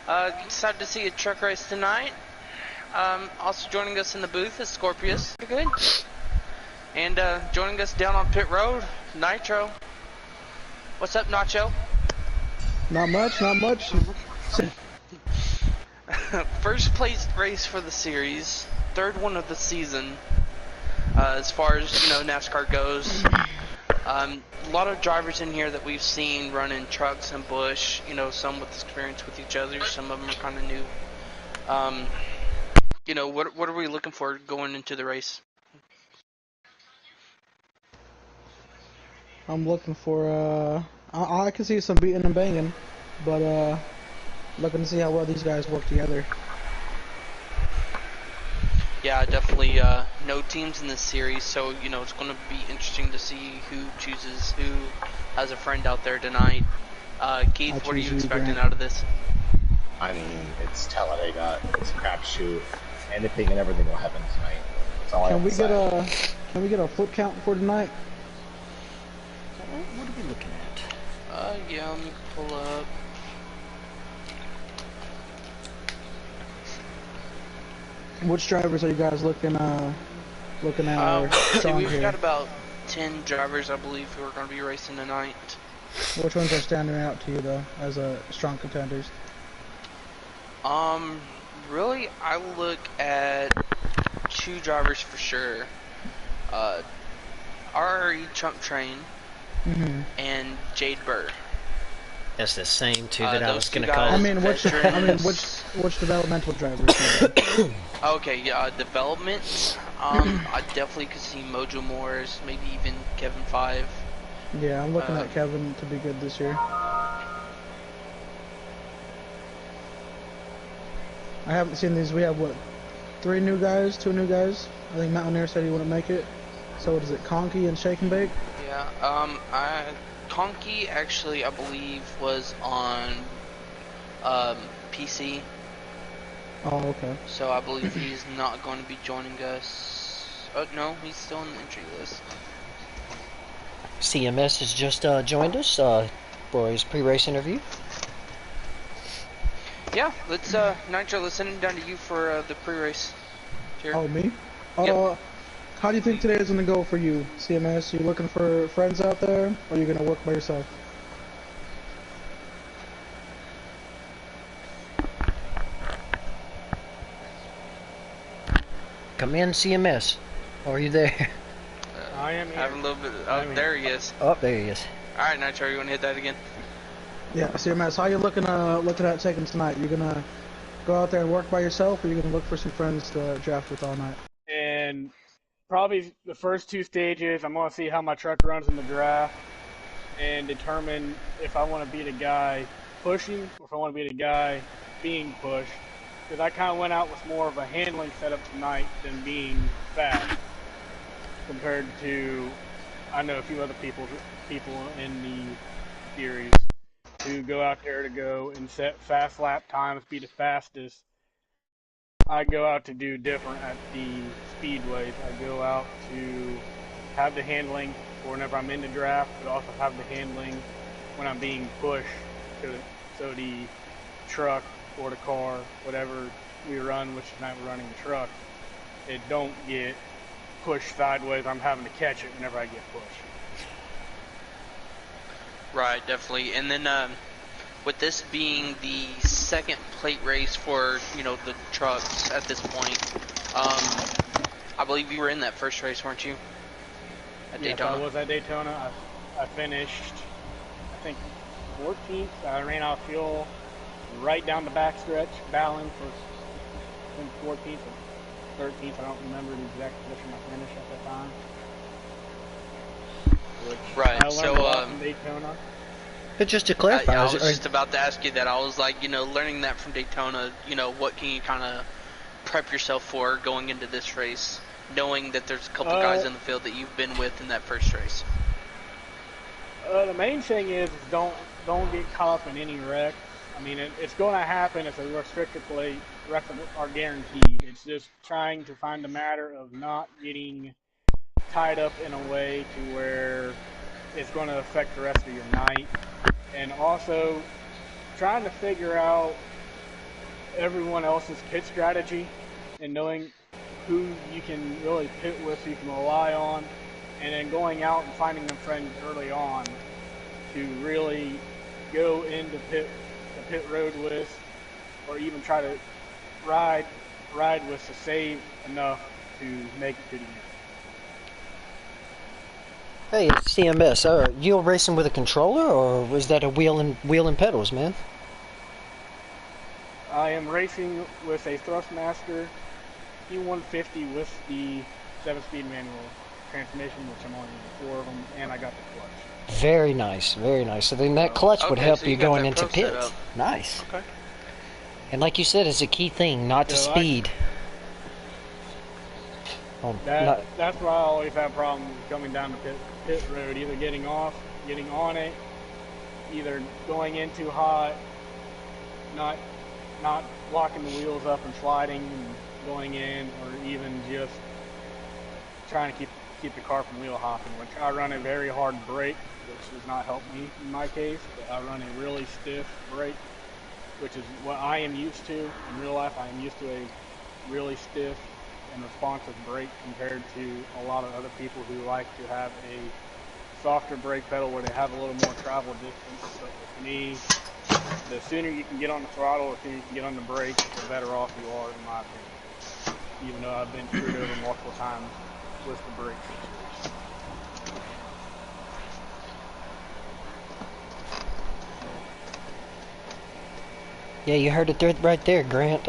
Excited to see a truck race tonight. Also joining us in the booth is Scorpius. You're good. And joining us down on pit road, Nitro. What's up, Nacho? Not much, not much. First place race for the series, third one of the season. As far as NASCAR goes, a lot of drivers in here that we've seen running trucks and bush. Some with experience with each other, some of them are kind of new. What are we looking for going into the race? I'm looking for I can see some beating and banging, but looking to see how well these guys work together. Yeah, definitely no teams in this series, so it's going to be interesting to see who chooses who has a friend out there tonight. Keith, what are you expecting out of this? I mean, it's talladega, it's a crapshoot, anything and everything will happen tonight. That's all Can we get a foot count for tonight? What are we looking at? Yeah, let me pull up. Which drivers are you guys looking at? We've got about 10 drivers, I believe, who are going to be racing tonight. Which ones are standing out to you, though, as strong contenders? Really, I look at 2 drivers for sure. RRE Trump Train and Jade Burr. That's the same 2 that I was going to call. Which developmental drivers? Okay, development. I definitely could see Mojo Morris, maybe even Kevin 5. Yeah, I'm looking at Kevin to be good this year. I haven't seen these. We have, what, 3 new guys, 2 new guys? I think Mountaineer said he wouldn't make it. So what is it, Conky and Shake and Bake? Yeah, Conky actually, I believe, was on PC. Oh, okay. So I believe he's not going to be joining us. Oh, no, he's still in the entry list. CMS has just joined us for his pre-race interview. Yeah, let's Nitro, let's send him down to you for the pre-race. Here. Oh, me? Yep. How do you think today is going to go for you, CMS? You looking for friends out there, or are you going to work by yourself? Come in, CMS. Are you there? I am here. Having a little bit. Oh, there he is. Oh, there he is. All right, Nitro, you want to hit that again? Yeah, CMS. How you looking at taking tonight? You gonna go out there and work by yourself, or you gonna look for some friends to draft with all night? And probably the first 2 stages, I'm gonna see how my truck runs in the draft and determine if I want to be the guy pushing or if I want to be the guy being pushed. Because I kind of went out with more of a handling setup tonight than being fast, compared to, I know a few other people in the series who go out there to go and set fast lap times, be the fastest. I go out to do different at the speedways. I go out to have the handling for whenever I'm in the draft, but also have the handling when I'm being pushed, so the truck or the car, whatever we run, which tonight we're running the truck, it don't get pushed sideways. I'm having to catch it whenever I get pushed. Right, definitely. And then with this being the second plate race for the trucks at this point, I believe you were in that first race, weren't you? At Daytona. Yes, I was at Daytona. I finished, I think, 14th. I ran out of fuel right down the backstretch, battling for, I think, 14th or 13th. I don't remember the exact position I finished at that time. Right, I learned a lot from Daytona. But just to clarify, I was just about to ask you that. I was like, learning that from Daytona, what can you kind of prep yourself for going into this race, knowing that there's a couple guys in the field that you've been with in that first race? The main thing is don't get caught up in any wreck. I mean, it's going to happen if the restrictor plate wrecks are guaranteed. It's just trying to find a matter of not getting tied up in a way to where it's going to affect the rest of your night. And also trying to figure out everyone else's pit strategy and knowing who you can really pit with, who you can rely on, and then going out and finding them friends early on to really go into the pit road with, or even try to ride with to save enough to make it to the end. Hey, it's CMS. You racing with a controller, or was that a wheel and pedals, man? I am racing with a Thrustmaster P150 with the 7-speed manual transmission, which I'm on 4 of them, and I got the clutch. Very nice, very nice. So then that clutch would help so you you got going that into pro pits. setup. Nice. Okay. And like you said, it's a key thing, not to So speed. That's why I always have problems coming down the pit road, either getting off, getting on it, either going in too hot, not locking the wheels up and sliding and going in, or even just trying to keep the car from wheel hopping, which I run a very hard brake, which does not help me in my case, but I run a really stiff brake, which is what I am used to. In real life, I am used to a really stiff and responsive brake compared to a lot of other people who like to have a softer brake pedal where they have a little more travel distance. But with me, the sooner you can get on the throttle, the sooner you can get on the brake, the better off you are, in my opinion. Even though I've been screwed over multiple times with the brake situation. Yeah, you heard it right there, Grant.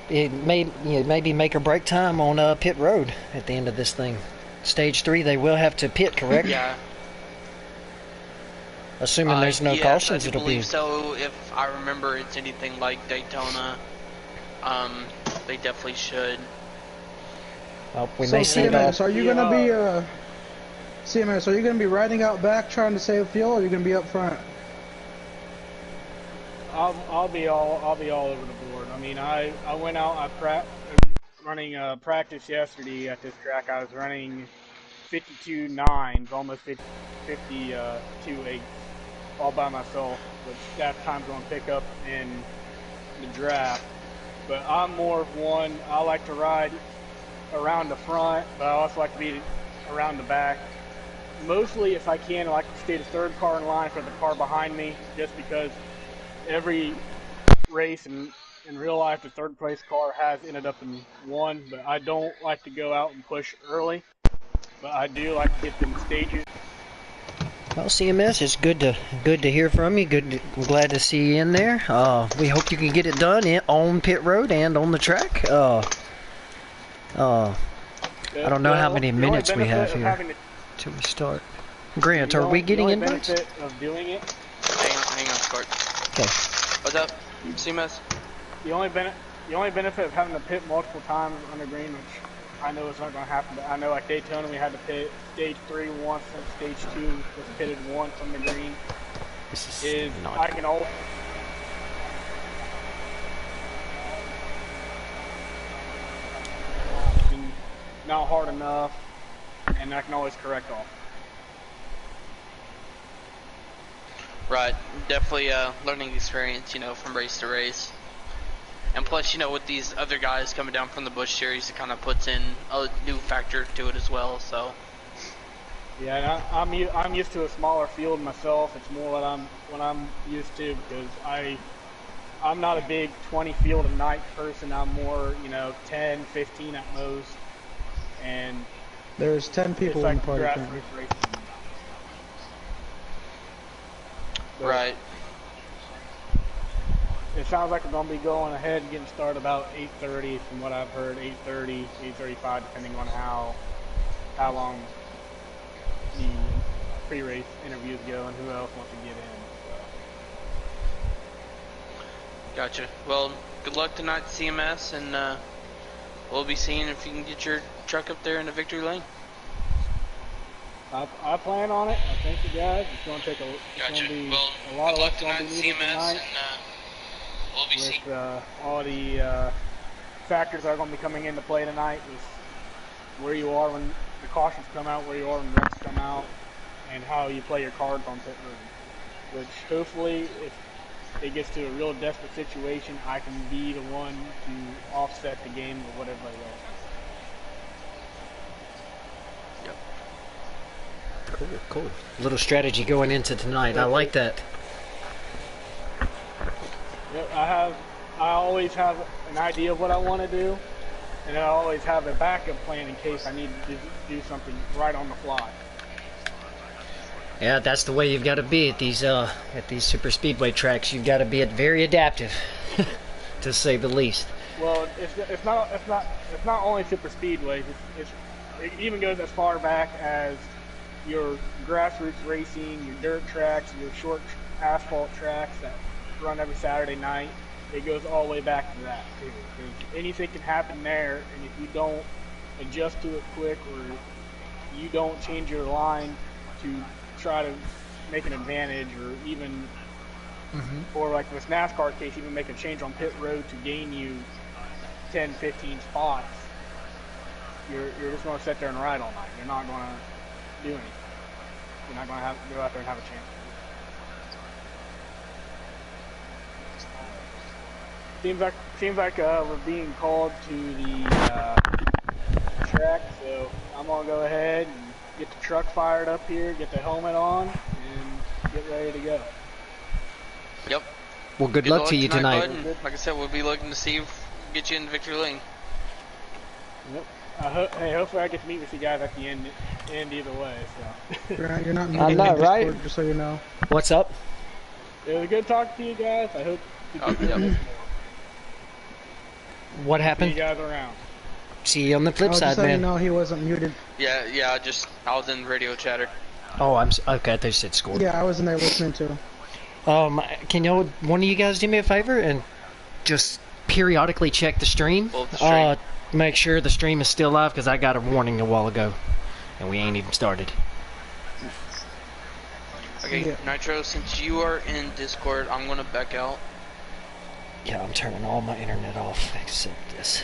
It may maybe make or break time on pit road at the end of this thing. Stage 3, they will have to pit, correct? Yeah. Assuming there's no yes, cautions, I it'll believe be. so. If I remember, it's anything like Daytona. They definitely should. We So may see it all. CMS, are you gonna be CMS? Are you gonna be riding out back trying to save fuel, or are you gonna be up front? I'll be all over the board. I mean, I went out, running practice yesterday at this track. I was running 52.9s, almost 52.8, all by myself, which that time's going to pick up in the draft. But I'm more of one, I like to ride around the front, but I also like to be around the back. Mostly, if I can, I like to stay the third car in line for the car behind me, just because every race in real life, the third place car has ended up in 1, but I don't like to go out and push early. But I do like to get them stages. Well, CMS, it's good to hear from you. I'm glad to see you in there. We hope you can get it done on pit road and on the track. I don't know how many minutes we have here till we start. Grant, are we getting invites? The only benefit of doing it. Hang on, Scott. Okay. What's up, CMS? The only benefit of having to pit multiple times under green, which I know it's not going to happen, but I know like Daytona we had to pit stage 3 once, and stage 2 was pitted once on the green. This is not. I can always. Not hard enough, and I can always correct off. Right, definitely a learning experience, from race to race. And plus, with these other guys coming down from the Busch series, it kind of puts in a new factor to it as well. So. Yeah, and I'm used to a smaller field myself. It's more what I'm used to, because I'm not a big 20 field a night person. I'm more 10, 15 at most. And there's 10 people in the party currently. Right. It sounds like we're going to be going ahead and getting started about 8:30 from what I've heard, 8:30, 8:35, depending on how long the pre-race interviews go and who else wants to get in. So. Gotcha. Well, good luck tonight, CMS, and we'll be seeing if you can get your truck up there in the victory lane. I plan on it. I think the guys. It's going to take a lot of luck going to be needed tonight. We'll be seeing. With all the factors that are going to be coming into play tonight, with where you are when the cautions come out, where you are when wrecks come out, and how you play your cards on pit road. Which hopefully, it gets to a real desperate situation, I can be the one to offset the game with what everybody else does. Yep. Cool. Little strategy going into tonight. I like that. Yep, I always have an idea of what I want to do, and I always have a backup plan in case I need to do something right on the fly. Yeah, that's the way you've got to be at these super speedway tracks. You've got to be very adaptive, to say the least. Well, it's not only super speedways. It even goes as far back as your grassroots racing, your dirt tracks, your short asphalt tracks that run every Saturday night. It goes all the way back to that too. Because anything can happen there, and if you don't adjust to it quick, or you don't change your line to try to make an advantage, or even, or like this NASCAR case, even make a change on pit road to gain you 10, 15 spots, you're just going to sit there and ride all night. You're not going to do anything. You're not going to go out there and have a chance. Seems like we're being called to the track, so I'm gonna go ahead and get the truck fired up here, get the helmet on, and get ready to go. Yep. Well, good luck to you tonight. Bud, and like I said, we'll be looking to see get you in victory lane. Yep. Hey, hopefully I get to meet with you guys at the end either way. So. You're not I know, right? Discord, just so you know. What's up? It was good talking to you guys. I hope to do Yep. this more. What See happened? you guys around. See you on the flip Just side, so you man. know, he wasn't muted. Yeah, I was in radio chatter. Oh, okay. I thought you said score. Yeah, I was in there listening to. Can one of you guys do me a favor and just periodically check the stream? Well, the stream. Make sure the stream is still live, because I got a warning a while ago, and we ain't even started. Okay, Yeah. Nitro, since you are in Discord, I'm gonna back out. Yeah, I'm turning all my internet off except this.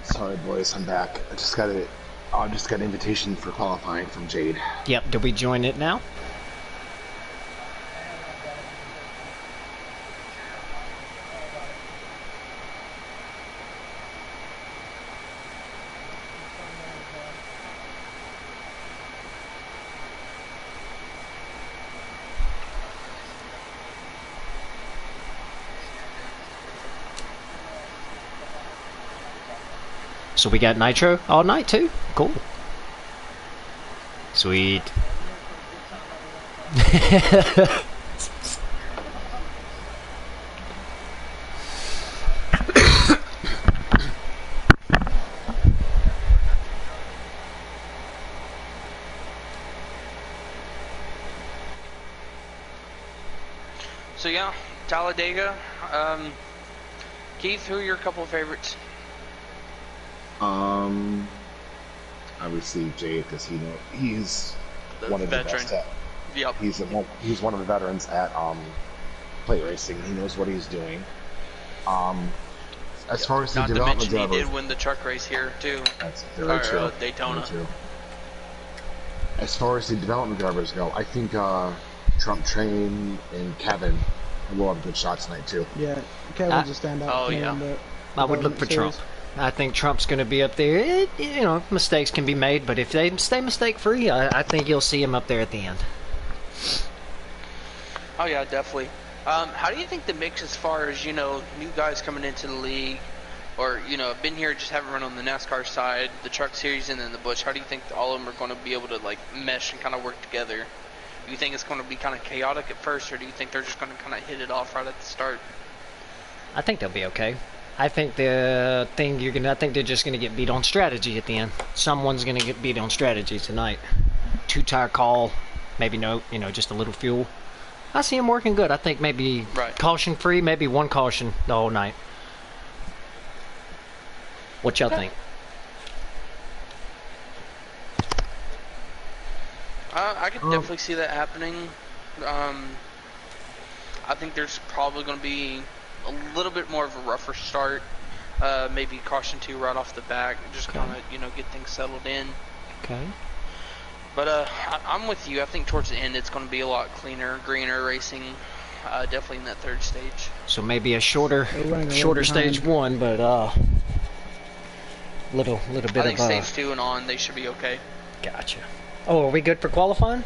Sorry, boys, I'm back. I just got an invitation for qualifying from Jade. Yep. Do we join it now? So we got Nitro all night too? Cool. Sweet. So yeah, Talladega. Keith, who are your couple of favorites? Obviously Jade, because he's one of veteran. the best at. Yep. He's one of the veterans at plate racing. He knows what he's doing. As far as the Not to development mention he drivers, did win the truck race here too. that's very true. Daytona. Very true. As far as the development drivers go, I think Trump Train and Kevin will have good shots tonight too. Yeah, Kevin's a standout. Oh, yeah. I would look for Trump. I think Trump's going to be up there. Mistakes can be made, but if they stay mistake-free, I think you'll see him up there at the end. Oh yeah, definitely. How do you think the mix, as far as new guys coming into the league, or been here just haven't run on the NASCAR side, the Truck Series, and then the Busch? How do you think all of them are going to be able to mesh and kind of work together? Do you think it's going to be kind of chaotic at first, or do you think they're just going to kind of hit it off right at the start? I think they'll be okay. I think I think they're just gonna get beat on strategy at the end. Someone's gonna get beat on strategy tonight. 2-tire call, maybe just a little fuel. I see him working good. I think maybe caution free, maybe one caution the whole night. What y'all think? I could definitely see that happening. I think there's probably going to be a little bit more of a rougher start. Maybe caution 2 right off the back, just kind of get things settled in. Okay. But I'm with you. I think towards the end it's going to be a lot cleaner, greener racing. Definitely in that third stage. So maybe a shorter stage 1, but little bit I think of stage 2 and on they should be okay. Gotcha. Oh, are we good for qualifying?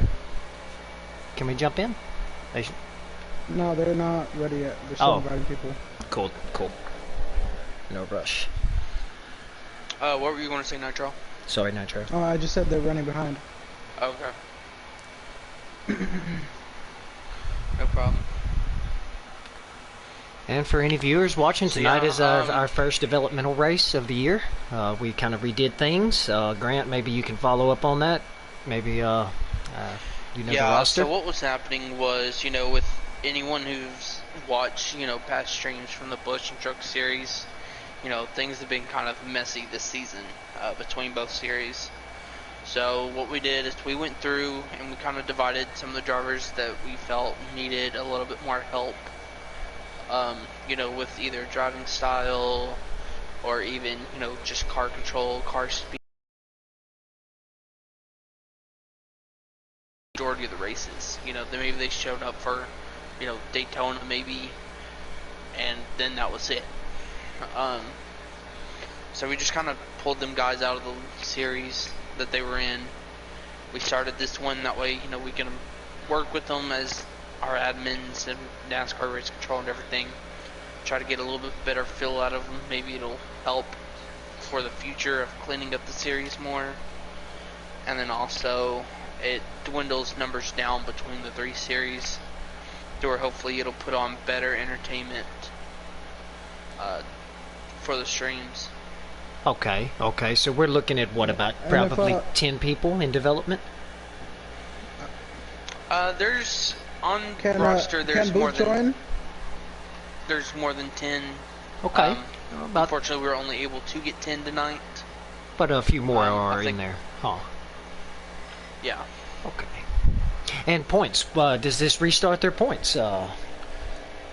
Can we jump in? No, they're not ready yet. They're still inviting people. Cool. No rush. What were you going to say, Nitro? Sorry, Nitro. Oh, I just said they're running behind. Okay. No problem. And for any viewers watching, tonight yeah, is our first developmental race of the year. We kind of redid things. Grant, maybe you can follow up on that. Maybe you know the roster. So what was happening was, with anyone who's watched, past streams from the Bush and Truck series, things have been kind of messy this season between both series. So what we did is we went through and we kind of divided some of the drivers that we felt needed a little bit more help. With either driving style or even, just car control, car speed. Majority of the races, maybe they showed up for, Daytona maybe, and then that was it. So we just kind of pulled them guys out of the series that they were in. We started this one, that way, we can work with them as our admins and NASCAR race control and everything. Try to get a little bit better feel out of them. Maybe it'll help for the future of cleaning up the series more. And then also, it dwindles numbers down between the 3 series, to where hopefully it'll put on better entertainment for the streams. Okay. So we're looking at what, about probably 10 people in development? There's on roster. There's more than join? There's more than 10. Okay. Unfortunately, we were only able to get 10 tonight. But a few more are in there, huh? Yeah. Okay. And points. Does this restart their points?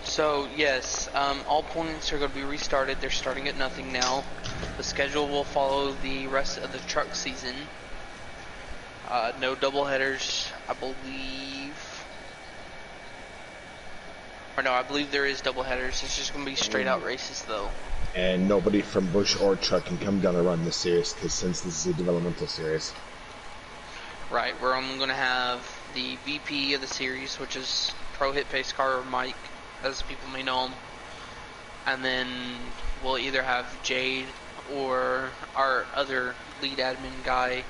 So yes, all points are going to be restarted. They're starting at nothing now. The schedule will follow the rest of the truck season. No double headers, I believe. Or no, I believe there is double headers. It's just going to be straight out races though. And nobody from Bush or Truck can come down and run this series, because since this is a developmental series. Right, we're only going to have the VP of the series, which is Pro Hit Pace Car or Mike, as people may know him. And then we'll either have Jade or our other lead admin guy,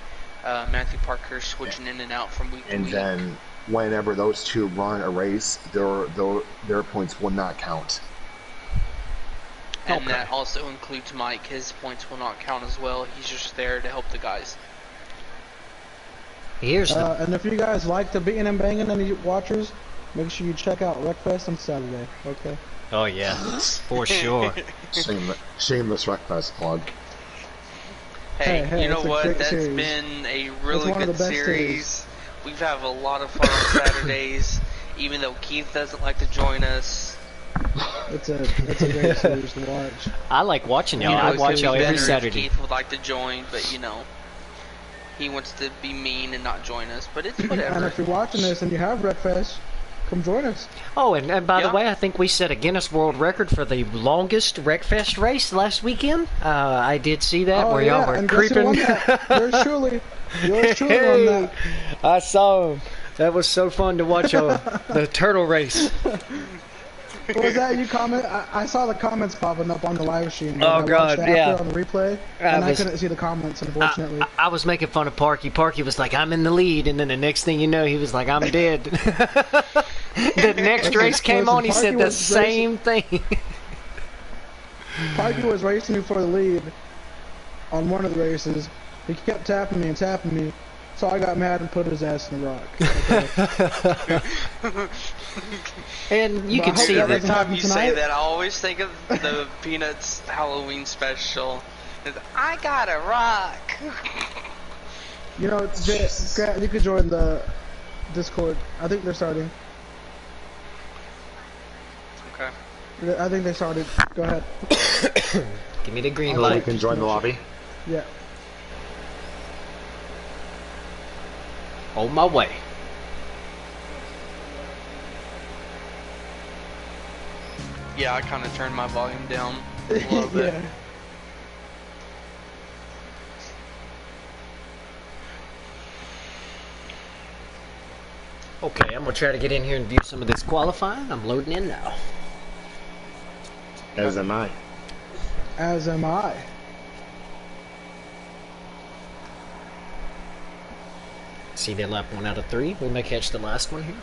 Matthew Parker, switching in and out from week to week. And then whenever those two run a race, their points will not count. And that also includes Mike. His points will not count as well. He's just there to help the guys. And if you guys like the beating and banging and you watchers, make sure you check out Wreckfest on Saturday, okay? Oh yeah, for sure. Shameless Wreckfest plug. Hey, you know what? That's series. Been a really good series. We've had a lot of fun on Saturdays, even though Keith doesn't like to join us. It's a great series to watch. I like watching y'all. I watch y'all every Saturday. Keith would like to join, but he wants to be mean and not join us. But it's whatever. And if you're watching this and you have Wreckfest, come join us. Oh, and by the way, I think we set a Guinness World Record for the longest Wreckfest race last weekend. I did see that where y'all were creeping. Yours truly won that. I saw him. That was so fun to watch the turtle race. Was that you comment? I saw the comments popping up on the live stream. Oh God, yeah. On the replay, and I couldn't see the comments, unfortunately. I was making fun of Parky. Parky was like, "I'm in the lead," and then the next thing you know, he was like, "I'm dead." The next race came on, he said the same thing. Parky was racing me for the lead on one of the races. He kept tapping me, so I got mad and put his ass in the rock. Okay. And you can see every that. time you say that, I always think of the Peanuts Halloween special. I got a rock. You know, Grant, you could join the Discord. I think they're starting. Okay. I think they started. Go ahead. Give me the green You light. can join the lobby. Yeah. On my way. Yeah, I kind of turned my volume down a little bit. Yeah. Okay, I'm gonna try to get in here and view some of this qualifying. I'm loading in now. As am I. As am I. See their lap 1 out of 3. We may catch the last one here.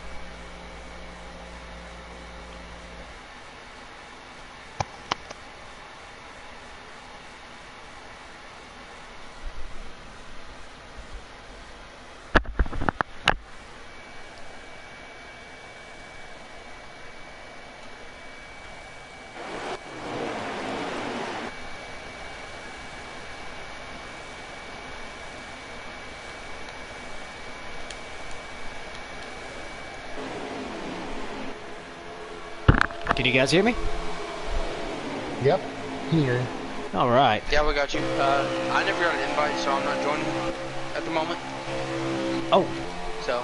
Can you guys hear me? Yep. Here. All right. Yeah, we got you. I never got an invite, so I'm not joining at the moment. Oh. So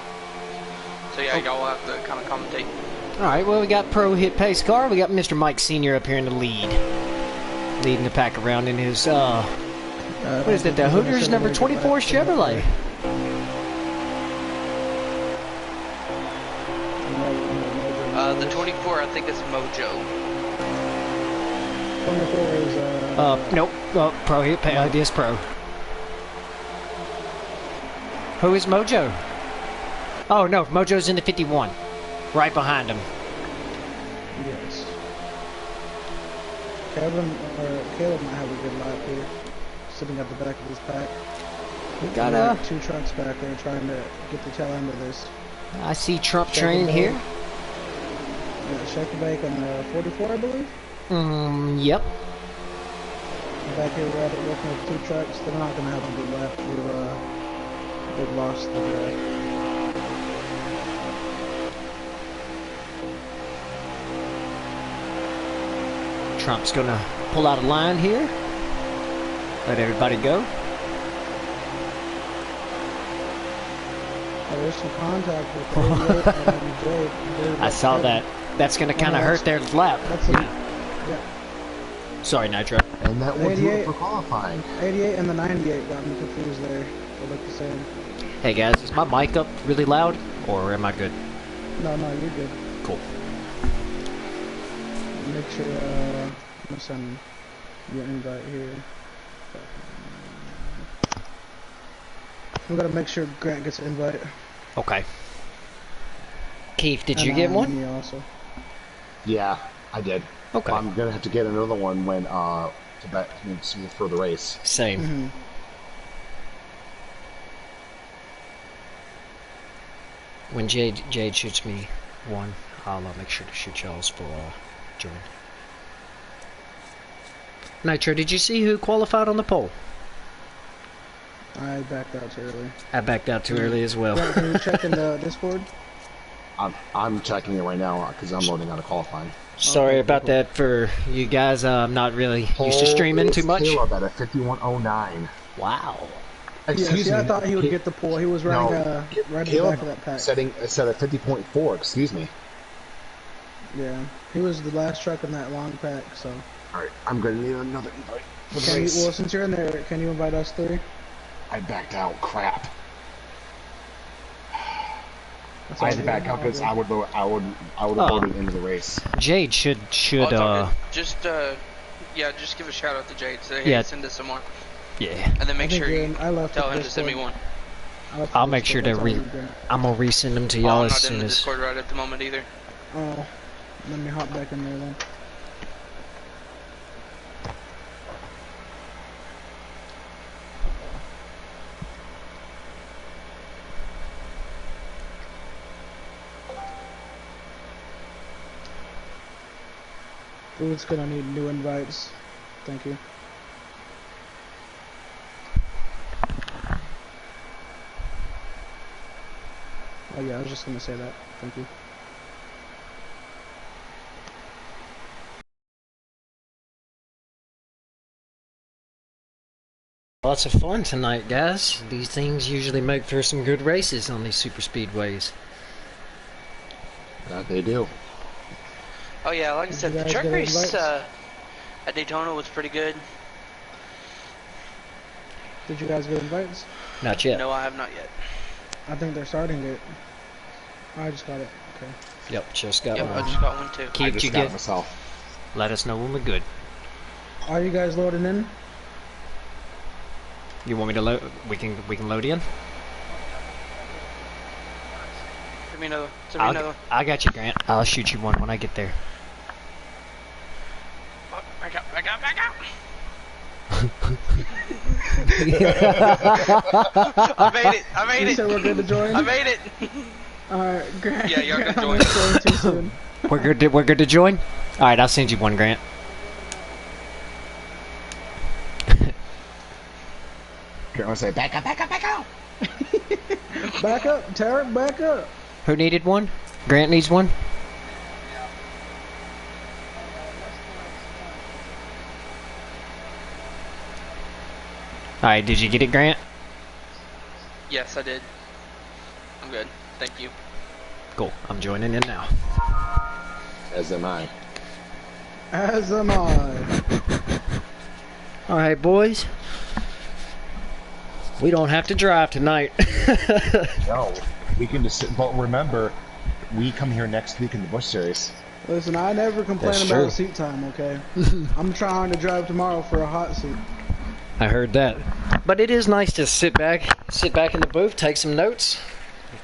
yeah, y'all will have to kind of commentate. All right. Well, we got Pro Hit Pace Car. We got Mr. Mike Senior up here in the lead, leading the pack around in his what is that? The Hooters number 24 Chevrolet. The 24, I think, is Mojo. 24 is Nope. Pro Hit Pace. Yes, Pro. Who is Mojo? Oh no, Mojo's in the 51, right behind him. yes. Caleb might have a good lap here, sitting at the back of this pack. We got two trucks back there trying to get the tail end of this. I see Trump train here. Yeah, Shake the Bake on the 44, I believe. Yep. Back here, we're working with two trucks. They're not going to have a good lap. They've lost the Trump's gonna pull out a line here. Let everybody go. Oh, there's some contact with 88 and Jade. I saw that. That's gonna kind of hurt their lap. That's it. Yeah. Sorry, Nitro. And that will do 88. it for qualifying. 88 and the 98 got me confused there. They look the same. Hey guys, is my mic up really loud, or am I good? No, you're good. Cool. Make sure, I'm gonna send your invite here. I'm gonna make sure Grant gets an invite. Okay. Keith, did you And, get one? Me also. Yeah, I did. Okay. I'm gonna have to get another one when for the race. Same. Mm-hmm. When Jade shoots me one, I'll make sure to shoot y'all's for join. Nitro, did you see who qualified on the pole? I backed out too early. I backed out too early as well. Grant, can you check in the Discord? I'm checking it right now because I'm loading out of qualifying. Sorry about that for you guys. I'm not really used to streaming too much. Caleb at a 51:09. Wow. Excuse me. me. I thought he would get the pole. He was running right at the back of that pack. Set a 50.4. Excuse me. Yeah, he was the last truck in that long pack. So. All right, I'm gonna need another invite. Well, since you're in there, can you invite us three? I backed out. Crap. That's I all had to back good. out because I would have voted into the race. Jade should just give a shout out to Jade. Say hey, yeah. send us some more. Yeah. And then make sure you left tell him to send me one. I'll make sure to I'm gonna resend them to y'all I'm as not soon in the as. Discord right at the moment either. Oh, let me hop back in there then. Food's gonna need new invites. Thank you. Oh yeah, I was just gonna say that. Thank you. Lots of fun tonight, guys. These things usually make for some good races on these super speedways. They do. Oh yeah, like I said, the truck race at Daytona was pretty good. Did you guys get invites? Not yet. No, I have not yet. I think they're starting it. I just got it. Okay. Yep, just got Yep, one. I just got one too. I Keith, just you got get? it myself. Let us know when we're good. Are you guys loading in? You want me to load? We can load in. Send me another. Send me another. I got you, Grant. I'll shoot you one when I get there. Oh, back out! Back out! Back out! I made it! I made You it! said we're good to join? I made it! Alright, Grant. Yeah, you're good to Grant, join. I'm going too soon. We're good to join. All right, I'll send you one, Grant. Grant would say, back up, back up, back up. Back up, Tarek, back up. Who needed one? Grant needs one. All right, did you get it, Grant? Yes, I did. I'm good. Thank you. Cool. I'm joining in now. As am I. As am I. All right, boys. We don't have to drive tonight. No, we can just sit. But remember, we come here next week in the Busch Series. Listen, I never complain That's about true. seat time, okay? I'm trying to drive tomorrow for a hot seat. I heard that. But it is nice to sit back in the booth, take some notes.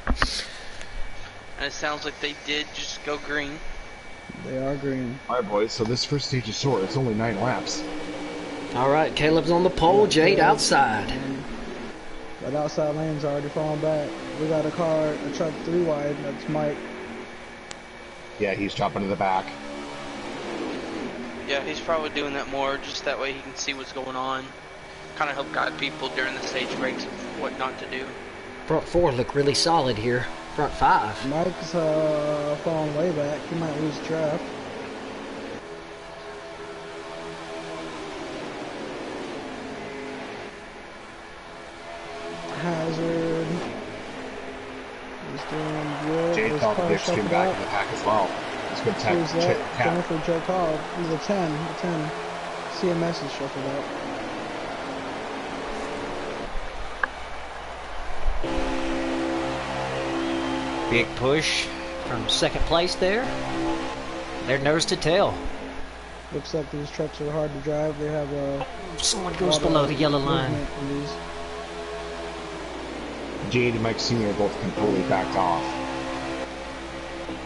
And it sounds like they did just go green. They are green. Alright, boys, so this first stage is short. It's only 9 laps. All right, Caleb's on the pole, Jade outside. That outside lane's already falling back. We got a truck 3 wide. That's Mike. Yeah, he's dropping to the back. Yeah, he's probably doing that more just that way he can see what's going on. Kind of help guide people during the stage breaks of what not to do. Front 4 look really solid here. Front 5. Mike's falling way back. He might lose draft. Hazard. He's doing good. Jade His Cobb car Dix came shuffled back up. in the pack as well. It's good Who's that? tap. Going for Joe Cobb. He's a 10. A 10. CMS is shuffled up. Big push from second place there. They're nose to tail. Looks like these trucks are hard to drive. They have a Someone goes below the yellow line. Jade and Mike Sr. both completely backed off.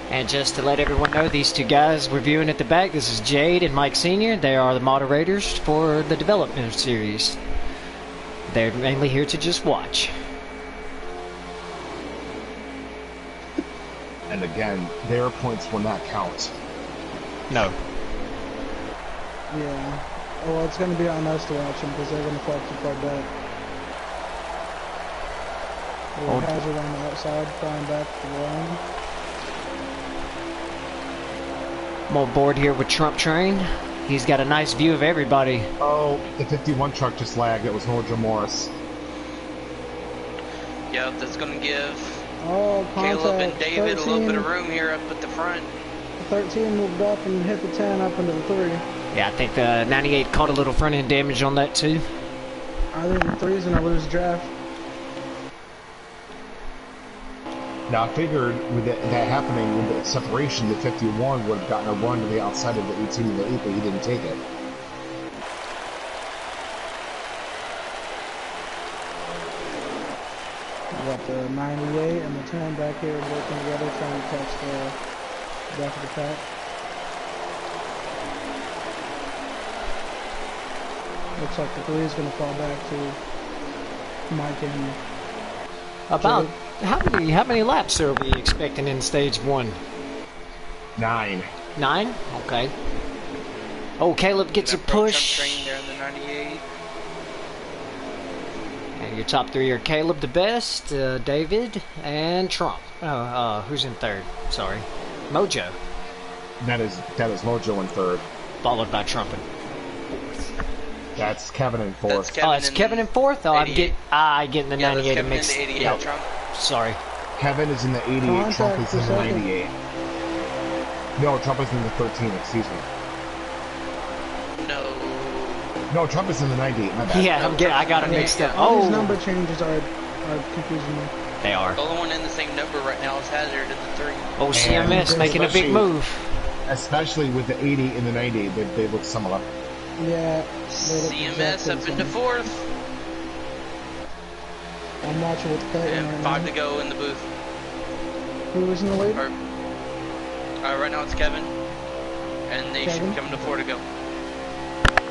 And just to let everyone know, these two guys we're viewing at the back, this is Jade and Mike Sr. They are the moderators for the development series. They're mainly here to just watch. And again, their points will not count. No. Yeah. Oh, well, it's going to be on us to watch them because they're going to fall too far back. Oh. Hazard on the outside, flying back to the line. I'm on board here with Trump Train. He's got a nice view of everybody. Oh, the 51 truck just lagged. It was Nordra Morris. Yeah, that's going to give Oh, contact. Caleb and David 13, a little bit of room here up at the front. 13 moved up and hit the 10 up into the 3. Yeah, I think the 98 caught a little front end damage on that too. I think the 3's going to lose draft. Now, I figured with that happening, with the separation, the 51 would have gotten a run to the outside of the 18 and the 8, but he didn't take it. We got the 98 and the 10 back here working together, trying to catch the back of the pack. Looks like the 3 is going to fall back to Mike and About how many laps are we expecting in stage 1? 9. 9? Okay. Oh, Caleb gets a push. Train there in the 98. And your top 3 are Caleb the best, David, and Trump. Who's in 3rd? Sorry. Mojo. That is Mojo in 3rd. Followed by Trump in 4th. That's Kevin in fourth. That's Kevin. Oh, it's Kevin in fourth? Oh, I'm 88. getting the Yeah, that's 98 Kevin mixed. in the 88 Yep. Trump. Sorry. Kevin is in the 88. Contact Trump is for in the second. 98. No, Trump is in the 13. Excuse me. No, Trump is in the 98. My bad. Yeah, I got it mixed up. All these Oh, number changes are confusing me. they are. The only one in the same number right now is Hazard at the 3. Oh, CMS And making a big especially- move. Especially with the 80 and the 98, they look similar. Yeah. CMS up into 4th. I'm watching with Clayton And right 5 now. to go in the booth. Who was in the lead? Or, right now it's Kevin. And they Kevin? should come to 4 to go.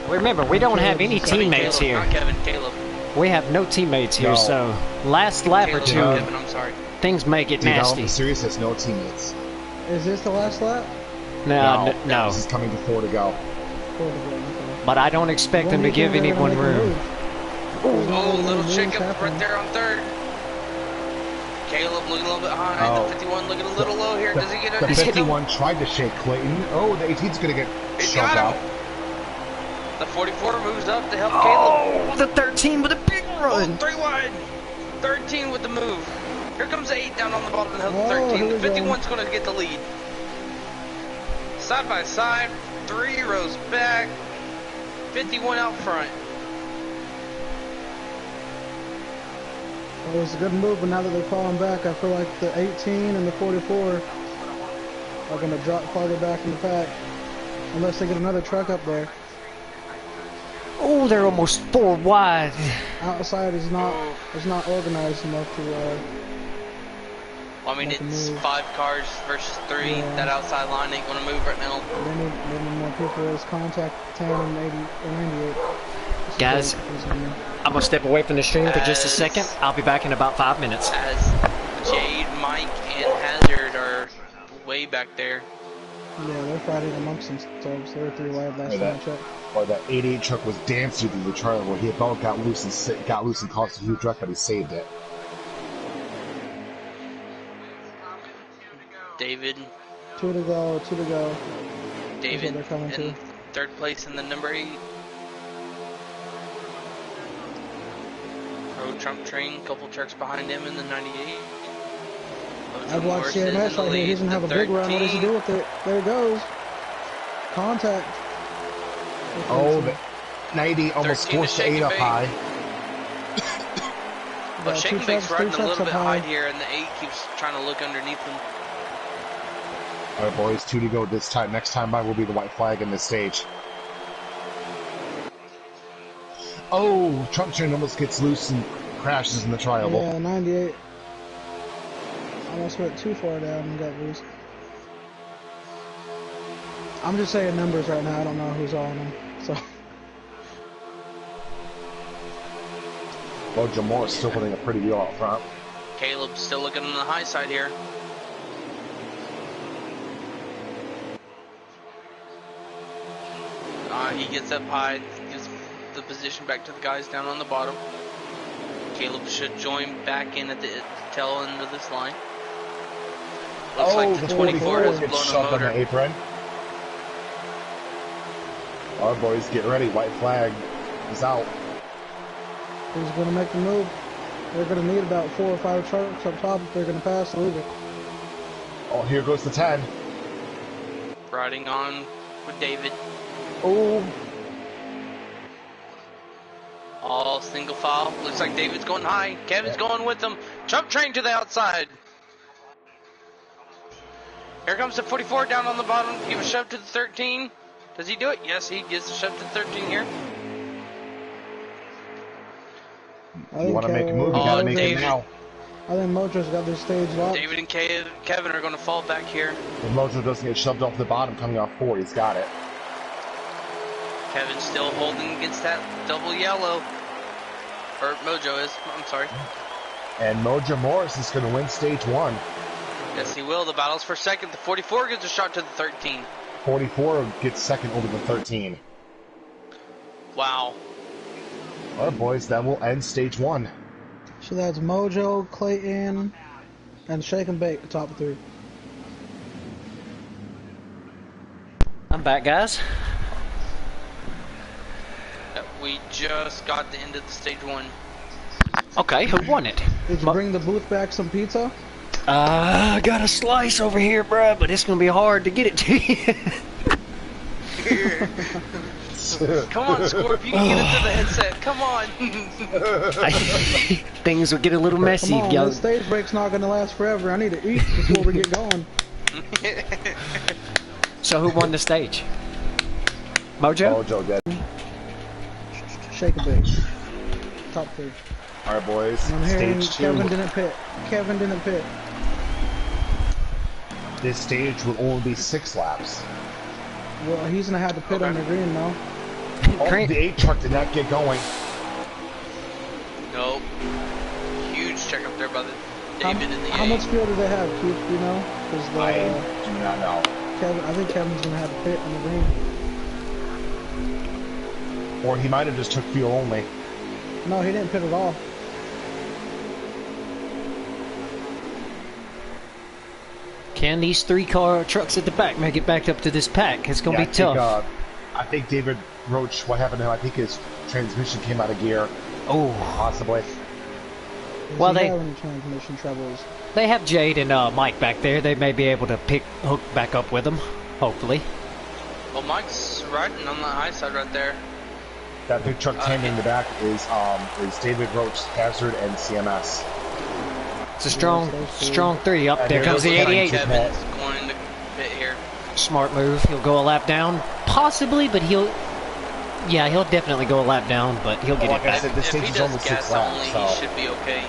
Remember, we don't have any Caleb, teammates Caleb, here. Not Kevin, Caleb. We have no teammates here, No. so last lap or Caleb, two, not Kevin, I'm sorry. things may get nasty. Development Series has no teammates. Is this the last lap? No, This is coming to 4 to go. but I don't expect them to give anyone room. Oh, little shakeup right there on 3rd. Caleb looking a little bit high. Oh. The 51 looking a little low here. Does he get The it? 51 tried to shake Clayton. Oh, the 18's going to get He's shoved got out. him. The 44 moves up to help Caleb. Oh, the 13 with a big run. 3 wide. 13 with the move. Here comes the 8 down on the bottom to help the Oh, 13. here The we go. 51's going to get the lead. Side by side. 3 rows back. 51 out front. It was a good move, but now that they're falling back, I feel like the 18 and the 44 are going to drop farther back in the pack. Unless they get another truck up there. Oh, they're almost 4 wide. Outside is not organized enough to Well, I mean, Make a it's move. 5 cars versus 3. Yeah. That outside line ain't going to move right now. they need more people as contact 10 and 80 and 98. Guys, I'm going to step away from the stream for just a second. I'll be back in about 5 minutes. As Jade, Mike, and Hazard are way back there. Yeah, they're fighting amongst themselves. They were 3 wide last Or time I that, checked. or that 88 truck was dancing through the trailer where he about got loose and caused a huge wreck, but he saved it. David, 2 to go, 2 to go. David they're coming in to. 3rd place in the number 8. Pro Trump train, couple trucks behind him in the 98. I've watched CMS right here. He doesn't have a big run. What does he do with it? There it goes. Contact. Oh, the 90 almost 13 to forced the shake 8 and up bake. high. But Two Shaking Bake's trucks, riding a 3 little trucks bit up high high. here, and the 8 keeps trying to look underneath him. All right, boys, 2 to go this time. Next time by will be the white flag in this stage. Oh, Trump train almost gets loose and crashes in the triangle. Yeah, 98. Almost went too far down and got loose. I'm just saying numbers right now. I don't know who's on them. So Well, Jamor is still putting a pretty deal out front. Caleb's still looking on the high side here. He gets up high, gives the position back to the guys down on the bottom. Caleb should join back in at the tail end of this line. Looks like the 24 has gets blown a shoved on motor. the apron. All right, boys, get ready. White flag is out. who's going to make the move? They're going to need about 4 or 5 trucks up top if they're going to pass the leader. Oh, here goes the 10. Riding on with David. Oh, All single file. Looks like David's going high. Kevin's going with them. Trump train to the outside. Here comes the 44 down on the bottom. Give a shove to the 13. Does he do it? Yes, he gives a shove to the 13 here. you want to make a move, you got to make David. it now. I think Mojo's got this stage locked. David and Kevin are going to fall back here. If Mojo doesn't get shoved off the bottom coming off 4, he's got it. Kevin's still holding against that double yellow. Or Mojo is. I'm sorry. And Mojo Morris is going to win stage 1. Yes, he will. The battle's for second. The 44 gives a shot to the 13. 44 gets second over the 13. Wow. All right, boys, that will end stage 1. So that's Mojo, Clayton, and Shake and Bake, the top 3. I'm back, guys. We just got the end of the stage 1. Okay, who won it? Did you bring the booth back some pizza? I got a slice over here, bruh, but it's gonna be hard to get it to you. Come on, Scorp, you can get into the headset. Come on. Things will get a little messy. Come on, Y'all. this stage break's not gonna last forever. I need to eat before we get going. So who won the stage? Mojo? Mojo did. Shake a bit. Top 3. Alright, boys. And I'm hearing Stage 2. Kevin didn't pit. Kevin didn't pit. This stage will only be 6 laps. Well, he's gonna have to pit on the green now. Oh, Grant- the 8 truck did not get going. Nope. Huge check up there by the David in the How 8. much fuel do they have, Keith? Do you know? Because I do not know. I think Kevin's gonna have to pit on the green. Or he might have just took fuel only. No, he didn't pit at all. Can these 3-car trucks at the back make it back up to this pack? It's gonna Yeah, be tough. I think David Roach, what happened to him? I think his transmission came out of gear. Oh, Possibly. Is Well, he they- having transmission troubles? they have Jade and Mike back there. They may be able to hook back up with them, hopefully. Well, Mike's riding on the high side right there. That big truck tandem in the back is David Roach, Hazard, and CMS. It's a strong 3 up. And There there comes the goes the 88. Kevin's going to pit here. Smart move. He'll go a lap down, possibly, but he'll definitely go a lap down, but he'll get Like it I back. said, this If stage he is does almost gas 6 laps, only, so he should be okay.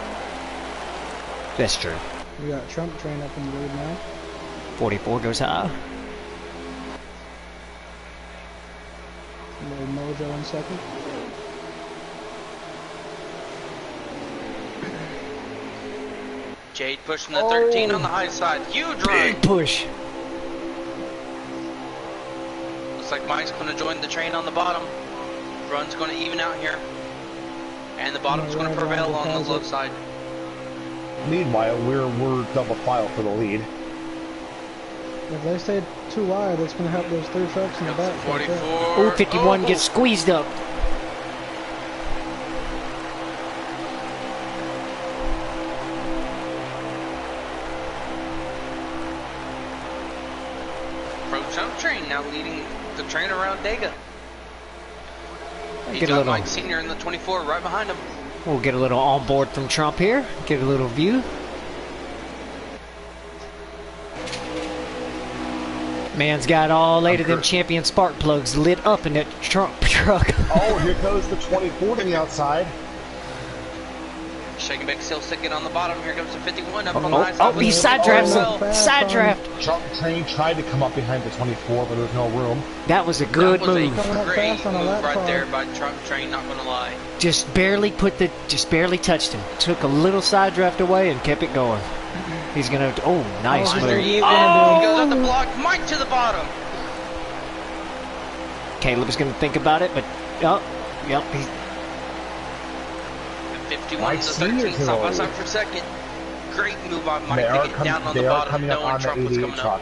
That's true. We got Trump train up in the lead now. 44 goes high. Little Mojo in second. Jade pushing the 13 on the high side. Huge run. Big push. Looks like Mike's going to join the train on the bottom. Run's going to even out here. And the bottom's going to prevail on the low side. meanwhile, we're double file for the lead. If they stay too wide, it's gonna help those 3 trucks in the back. 44. Oh, 51 gets squeezed up. Pro Jump Train now leading the train around Dega. He's Get a got little, Mike Senior in the 24 right behind him. we'll get a little on board from Trump here. Get a little view. Man's got all 8 of them champion spark plugs lit up in that truck. Oh, here goes the 24 to the outside. Shaking back still sticking on the bottom. Here comes the 51 up on the high side. Oh, he side drafts him. well. Side draft. Trump train tried to come up behind the 24, but there was no room. That was a good that was move. a great fast on a move lap right car. there by Trump Train, not gonna lie. Just barely touched him. Took a little side draft away and kept it going. He's gonna. Oh, nice Oh, move. He goes up the block. Mike to the bottom. Caleb's gonna think about it, but yep. He's, 51 Mike to the Senior's 13 side by in side the for second. Great move by Mike They to are, get down on the they are bottom, coming up knowing on Trump the was 88 coming truck. up.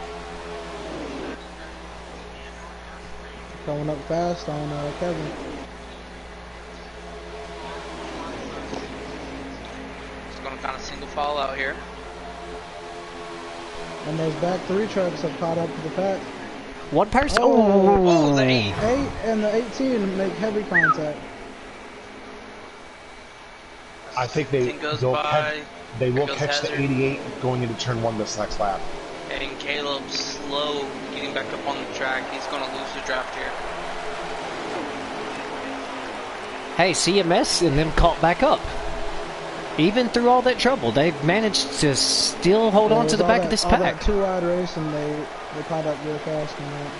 Coming up fast on Kevin. Just gonna kind of single file out here. And those back 3 trucks have caught up to the pack. one person. Oh, the 8. 8 and the 18 make heavy contact. I think Goes they'll by. they will Here goes catch the Hazard. 88 going into turn 1 this next lap. And Caleb slow getting back up on the track. He's gonna lose the draft here. Hey, CMS and them caught back up. Even through all that trouble, they've managed to still hold on to the back of this all pack. that 2-wide race, and they caught up real fast on that.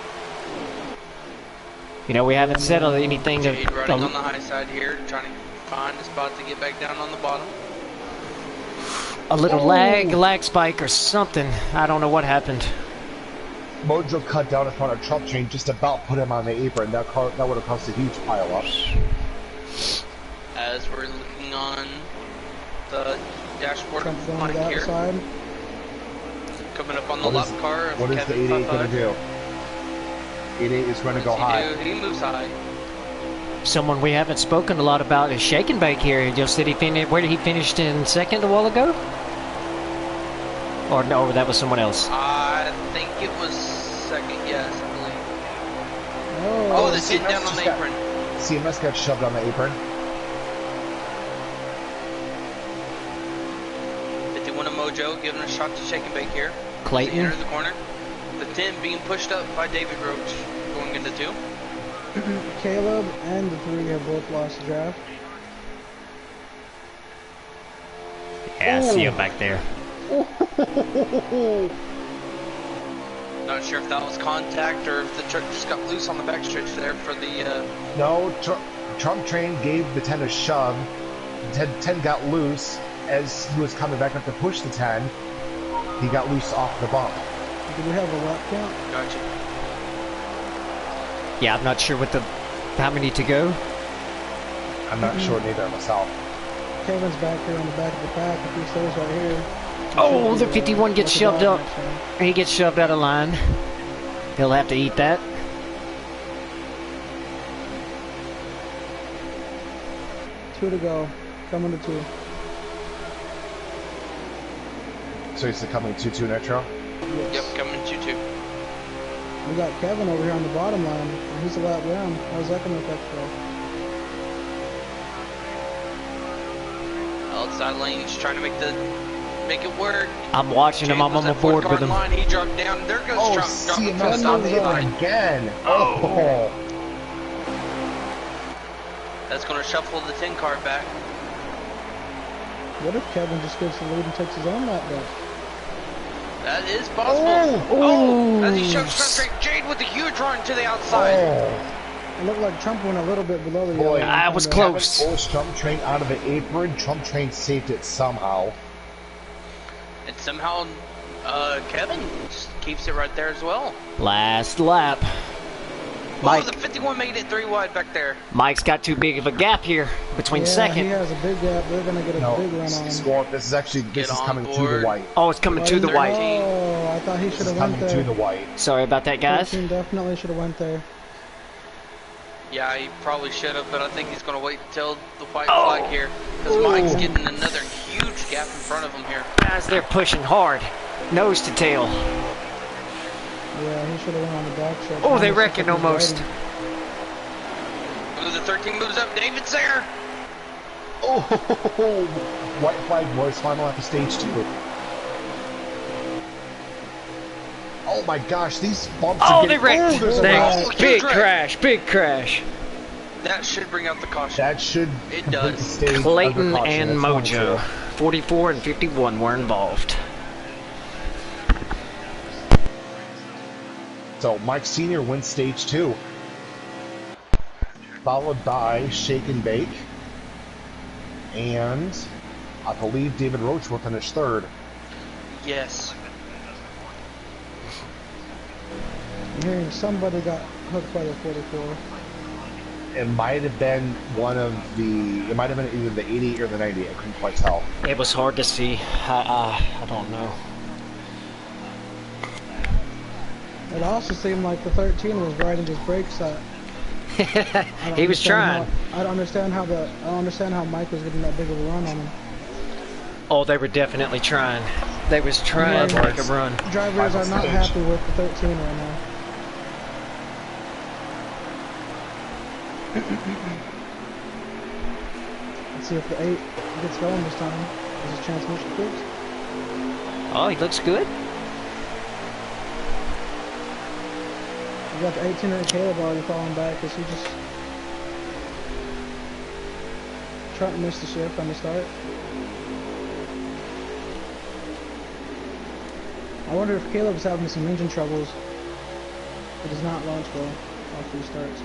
You know, we haven't said anything. Jade running on the high side here, trying to find a spot to get back down on the bottom. A little lag spike or something. I don't know what happened. Mojo cut down in front of Trump train, just about put him on the apron. That would have caused a huge pile up. As we're looking on the dashboard Trump of going Mike to the here, outside. coming up on the What lap is- car of What is the Kevin 88 going to Papa. do? 88 is going to go What does he high. do? He moves high. Someone we haven't spoken a lot about is Shake and Bake here. Just said he finished. Where did he finish in second a while ago? Or no, that was someone else. I think it was second, yes, I believe. Oh, the kid down on the apron. CMS got shoved on the apron. 51 of Mojo giving a shot to Shake and Bake here. Clayton. Enter the corner. The 10 being pushed up by David Roach going into 2. Caleb and the 3 have both lost the draft. Yeah, I see him back there. Not sure if that was contact or if the truck just got loose on the backstretch there for the. No, Trump Train gave the 10 a shove. The 10 got loose as he was coming back up to push the 10. He got loose off the bump. Do we have a lap count? Gotcha. Yeah, I'm not sure what how many to go. I'm not sure neither myself. Kevin's back here on the back of the pack. If he stays right here. Oh, the 51 gets shoved up. He gets shoved out of line. He'll have to eat that. Two to go. Coming to 2. So he's coming 2-2 Nitro? Yes. Yep, coming 2-2. We got Kevin over here on the bottom line. And he's a lap down. How's that going to affect us? Outside lanes trying to make it work. I'm watching him. I'm on the board with him. Line, he dropped down. There goes Trump. CMS on the apron again. Oh. That's going to shuffle the 10 car back. What if Kevin just gets the lead and takes his own lap back? That is possible. Oh, as he shows Trump Jade with a huge run to the outside. It looked like Trump went a little bit below the yellow. I was close. Forced Trump Train out of the apron. Trump Train saved it somehow. And somehow, Kevin just keeps it right there as well. Last lap. Mike. Oh, the 51 made it 3 wide back there. Mike's got too big of a gap here between second. He has a big gap. They're going to get a big run on him. This is coming to the white. Oh, it's coming to the white. Oh, I thought he should have went there. Coming to the white. Sorry about that, guys. 13 definitely should have went there. Yeah, he probably should have, but I think he's going to wait until the white flag here. Because Mike's getting another huge gap in front of him here. Guys, they're pushing hard. Nose to tail. Yeah, he should have went on the back stretch. Oh, they reckon almost. Oh, the 13 moves up. David's there. Oh, white flag boys final after stage 2. Oh my gosh, these bumps. Oh, they wrecked. Big crash. Big crash. That should bring out the caution. That should. It does. Clayton and Mojo, 44 and 51 were involved. So Mike Sr. wins stage 2, followed by Shake and Bake, and I believe David Roach will finish 3rd. Yes. I'm hearing somebody got hooked by the 44. It might have been it might have been either the 88 or the 90. I couldn't quite tell. It was hard to see. I don't know. It also seemed like the 13 was riding his brakes out. He was trying. I don't understand how Mike was getting that big of a run on him. Oh, they were definitely trying. They was trying to make a run. Drivers are not happy with the 13 right now. Let's see if the 8 gets going this time. Is his transmission fixed? Oh, he looks good. We got the 18 and Caleb already falling back because he just tried to miss the shift on the start. I wonder if Caleb's having some engine troubles. It does not launch well after he starts.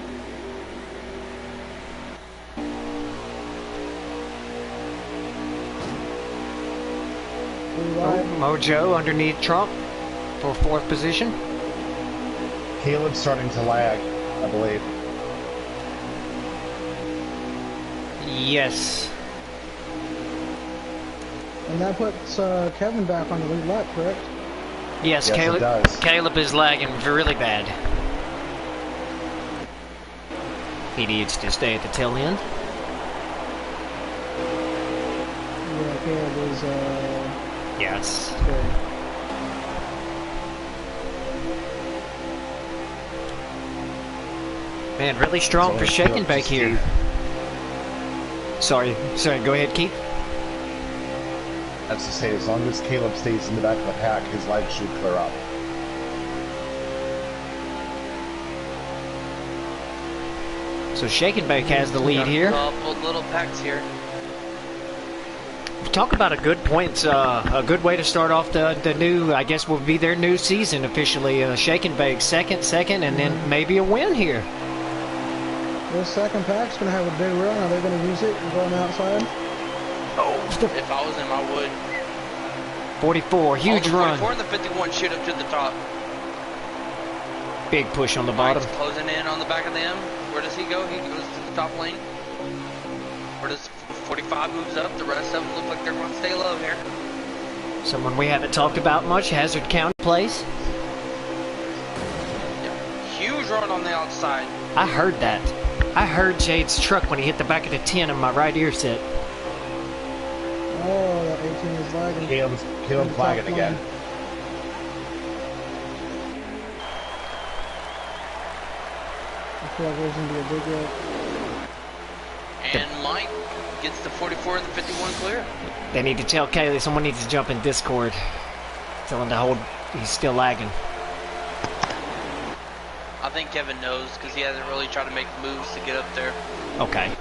Mojo underneath Trump for 4th position. Caleb's starting to lag, I believe. Yes. And that puts Kevin back on the lead lap, correct? Yes, Yes, Caleb. it does. Caleb is lagging really bad. He needs to stay at the tail end. Yeah, Caleb is, Yes. good. Man, really strong for shake and bake here. Sorry, go ahead, Keith. That's to say, as long as Caleb stays in the back of the pack, his legs should clear up. So shake and bake has the lead here. Couple little packs here. Talk about a good point, a good way to start off the new, I guess will be their new season officially. Shake and bake second, and then maybe a win here. This second pack's gonna have a big run. Are they gonna use it and go on the outside? If I was him, I would. 44, huge run. 44 and the 51 shoot up to the top. Big push on the bottom. Mike's closing in on the back of them. Where does he go? He goes to the top lane. Where does 45 moves up? The rest of them look like they're going to stay low here. Someone we haven't talked about much, Hazard County plays. Yeah. Huge run on the outside. I heard that. I heard Jade's truck when he hit the back of the 10 in my right ear set. Oh, that 18 is lagging. Caleb flagging again. I feel like there's gonna be a big wreck. And Mike gets the 44 and the 51 clear. They need to tell Kaylee, someone needs to jump in Discord. Tell him to hold, he's still lagging. I think Kevin knows because he hasn't really tried to make moves to get up there. Okay.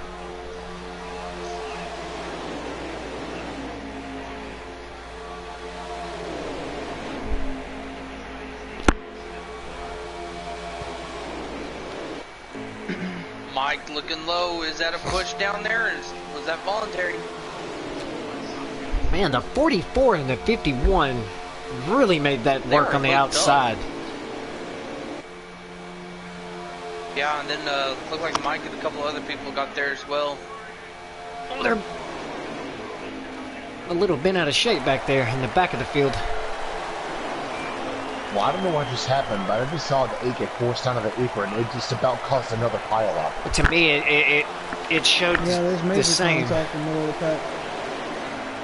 Mike looking low. Is that a push down there? Was that voluntary? Man, the 44 and the 51 really made that work on the outside. Yeah, and then looked like Mike and a couple other people got there as well. They're a little bent out of shape back there in the back of the field. Well, I don't know what just happened, but I just saw the 8 get forced onto the apron. It just about caused another pile up. To me, it showed there's major the same. contact in the middle of the pack.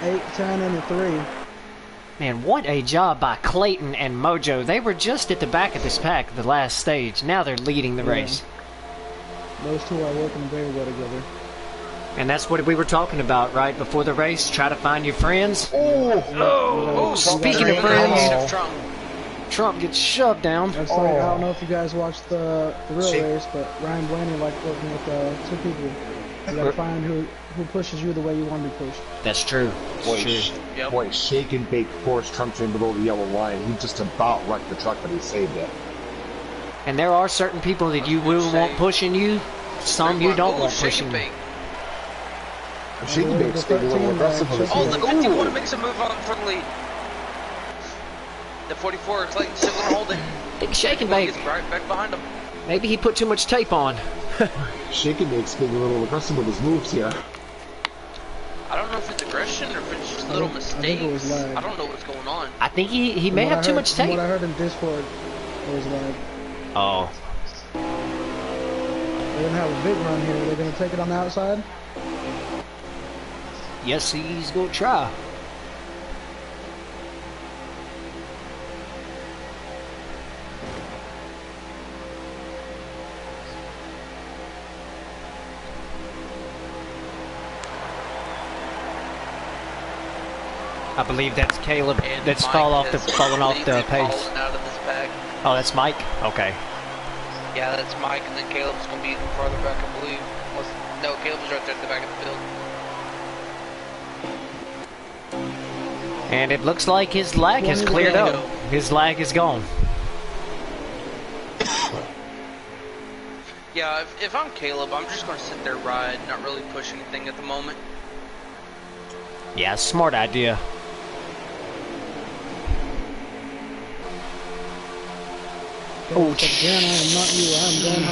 8, 10, and the 3. Man, what a job by Clayton and Mojo. They were just at the back of this pack the last stage. Now they're leading the race. Those two are working very well together. And that's what we were talking about right before the race. Try to find your friends. Oh, Speaking of friends, Trump gets shoved down. That's like, I don't know if you guys watched the real race, but Ryan Blaney liked working with 2 people. You gotta find who pushes you the way you want to be pushed. That's true. Boy, shake and bake forced Trump train below the yellow line. He just about wrecked the truck, but he saved it. And there are certain people that you will want pushing you. Some you don't want pushing you. Shake and bake's being a little aggressive with his Oh, the 51 makes a move on for the lead. The 44 is like still gonna hold it. Big shake and bake. He's right back behind him. Maybe he put too much tape on. Shake and bake's being a little aggressive with his moves here. I don't know if it's aggression or if it's just little mistakes. I don't know what's going on. I think he may have too much tape. What I heard in Discord, it was lag. Oh. They're gonna have a big run here. They're gonna take it on the outside. Yes, he's gonna try. I believe that's Caleb. And that's Mike falling off the pace. fallen out of this pack. Oh, that's Mike. Okay. Yeah, that's Mike, and then Caleb's gonna be farther back, I believe. No, Caleb's right there at the back of the field. And it looks like his lag has cleared up. His lag is gone. Yeah, if I'm Caleb, I'm just gonna sit there, ride, not really push anything at the moment. Yeah, smart idea. Oh, again, I am not you. I'm going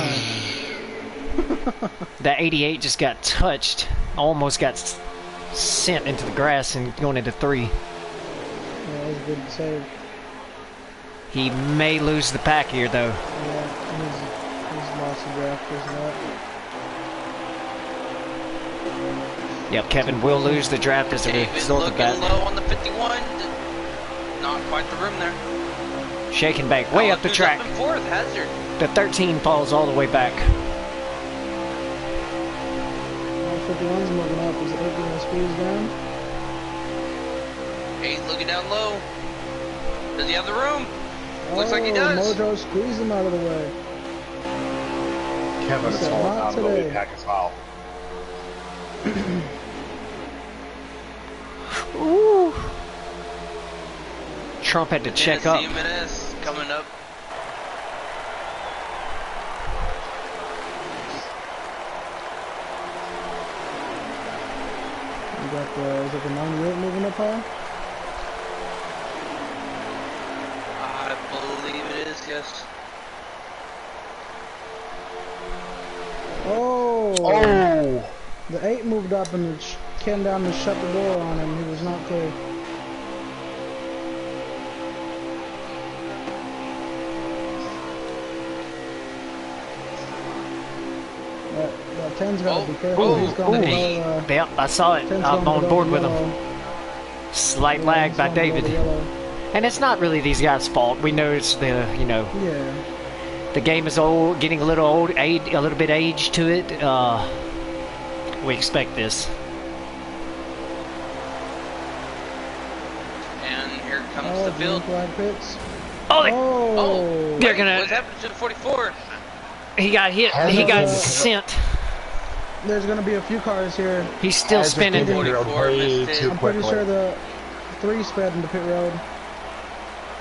high. That 88 just got touched. Almost got sent into the grass and going into 3. Yeah, that was a good save. He may lose the pack here, though. Yeah, he's lost the draft. There's that. Yep, Kevin will lose the draft as a David result of looking that. low on the 51. Not quite the room there. Shake and bake, way up the Who's track. Up in fourth, Hazard. The 13 falls all the way back. 51's moving up. Is it going to squeeze down? 8 looking down low. Does he have the room? Looks like he does. Mojo squeezed him out of the way. Kevin is Said falling not out of the today. lead pack as well. Ooh. Trump had to check up. FMS coming up. You got the, is it the 98 moving up high? I believe it is, yes. Oh! Oh! The 8 moved up and came down and shut the door on him. He was not clear. That 10's got to be careful. Oh, He's going to hey. go, Yep, I saw it. 10's I'm going on to board go with yellow. him. Slight Yeah, lag he's by going to go David. yellow. And it's not really these guys' fault. We know it's the, you know, Yeah. the game is old, getting a little old, a little bit age to it. We expect this. And here comes Oh, the green field. flag pits. Oh, they, Oh, They're wait, gonna- what's happened to the 44? he got hit. He got sent. There's going to be a few cars here. He's still Hazard spinning. came in 44 way missed it. too I'm pretty quickly. sure the 3 sped into pit road.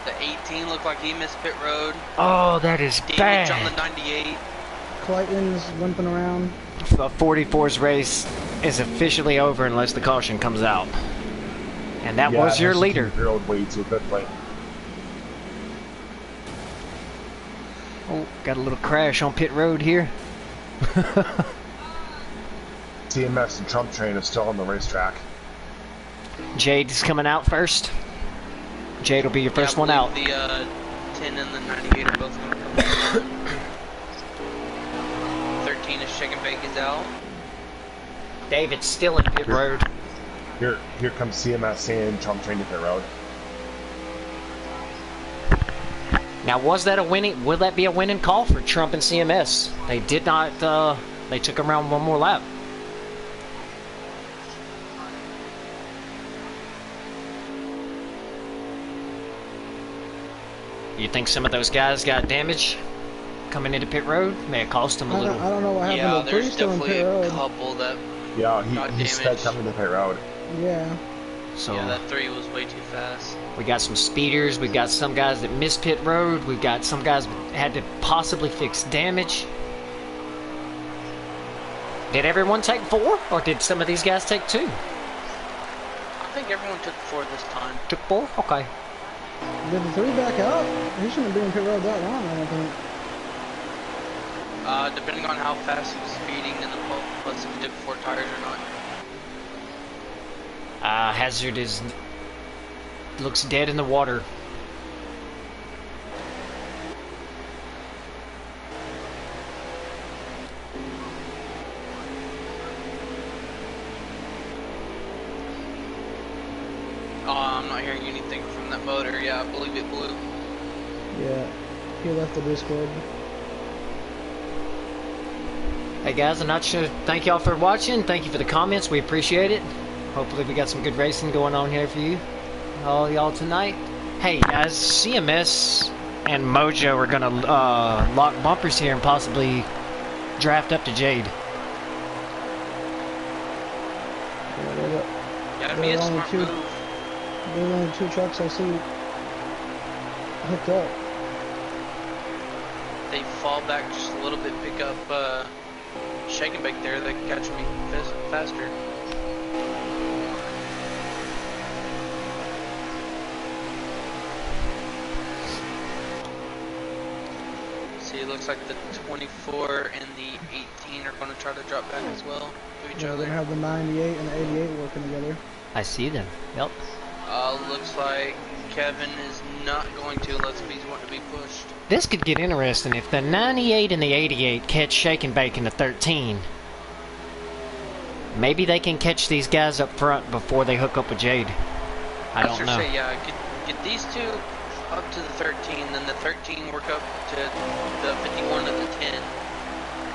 The 18 looked like he missed pit road. Oh, that is Damage on the bad. 98. Clayton's limping around. 44's race is officially over unless the caution comes out. And that Yeah, was your Hazard leader. came in way too quickly. Oh, got a little crash on pit road here. TMS and Trump Train are still on the racetrack. Jade's coming out first. Jade will be your first Yeah, I one out. believe the 10 and the 98 are both going to come out. 13 is Shake and Bake is out. David's still in pit road. Here comes CMS and Trump Train to pit road. Now, was that a winning? Will that be a winning call for Trump and CMS? They did not. They took around one more lap. You think some of those guys got damage coming into pit road? May have cost them a I little. don't know what happened Yeah, to 3 there's still in definitely pit a road. couple that. Yeah, Got he sped damaged. coming to pit road. Yeah. So Yeah, that 3 was way too fast. we got some speeders. We got some guys that missed pit road. We've got some guys that had to possibly fix damage. Did everyone take 4, or did some of these guys take 2? I think everyone took 4 this time. Took 4? Okay. Did the 3 back out? He shouldn't be in pit road that long, I don't think. Depending on how fast he was speeding and the plus if he took 4 tires or not. Hazard looks dead in the water. I'm not hearing anything from that motor. Yeah, I believe it blew. Yeah. He left the Discord. Hey guys, I'm not sure. Thank y'all for watching. Thank you for the comments. We appreciate it. Hopefully we got some good racing going on here for you, all y'all tonight. Hey guys, CMS and Mojo are gonna lock bumpers here and possibly draft up to Jade. Yeah, it'd be a They're only smart 2. move. There's only 2 trucks I see hooked up. They fall back just a little bit, pick up Shake and Bake there. They can catch me faster. See, it looks like the 24 and the 18 are going to try to drop back as well to each Yeah, other. they have the 98 and the 88 working together. I see them. Yep. Looks like Kevin is not going to unless he's wanting to be pushed. This could get interesting if the 98 and the 88 catch Shake and Bake in the 13. Maybe they can catch these guys up front before they hook up with Jade. I don't know. Say, yeah, get these two up to the 13, then the 13 work up to the 51 and the 10.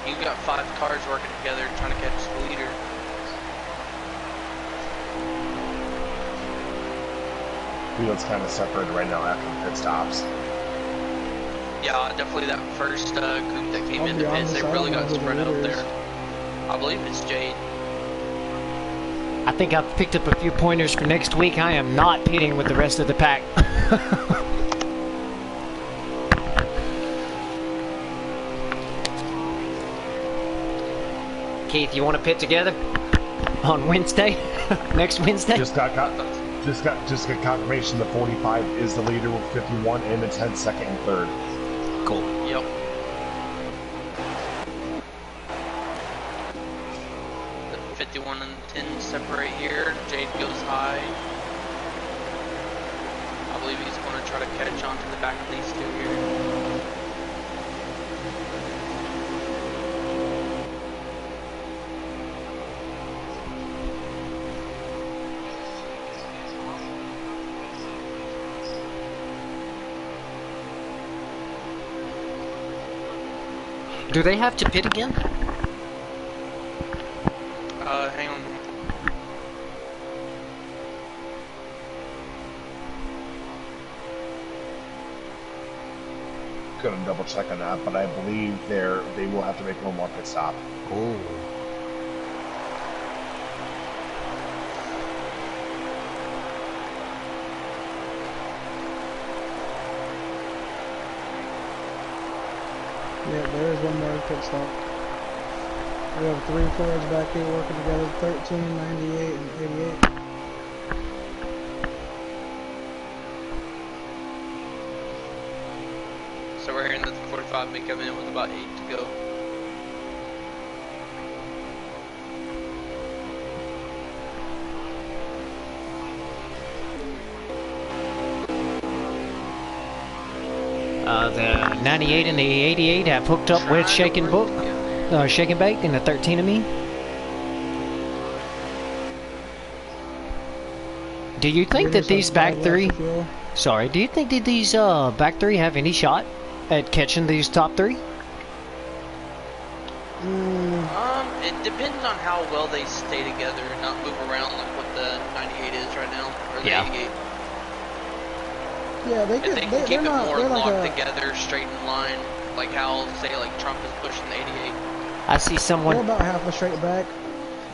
You've got 5 cars working together trying to catch the leader. Field's kind of separated right now after the pit stops. Yeah, definitely that first group that came into pits, they really got spread out there. I believe it's Jade. I think I've picked up a few pointers for next week. I am not pitting with the rest of the pack. Keith, you want to pit together on Wednesday? Next Wednesday? Just got confirmation the 45 is the leader with 51 and the 10 second and third. Cool. Yep. The 51 and 10 separate here. Jade goes high. I believe he's going to try to catch on to the back of these two here. Do they have to pit again? Hang on. Gonna double check on that, but I believe they will have to make one more pit stop. Oh. Yeah, there is one more pit stop. We have 3 Fords back here working together, 13, 98, and 88. So we're hearing that the 45 may come in with about 8 to go. The 98 and the 88 have hooked up with Shake and Bake, and the 13 of me. Do you think that these back three? Sorry, do you think that these back three have any shot at catching these top 3? It depends on how well they stay together and not move around like what the 98 is right now, or the 88. Yeah, they If could. they can keep it not, more locked like together, straight in line, like how, say, like Trump is pushing the 88. I see they're someone about half a straight back.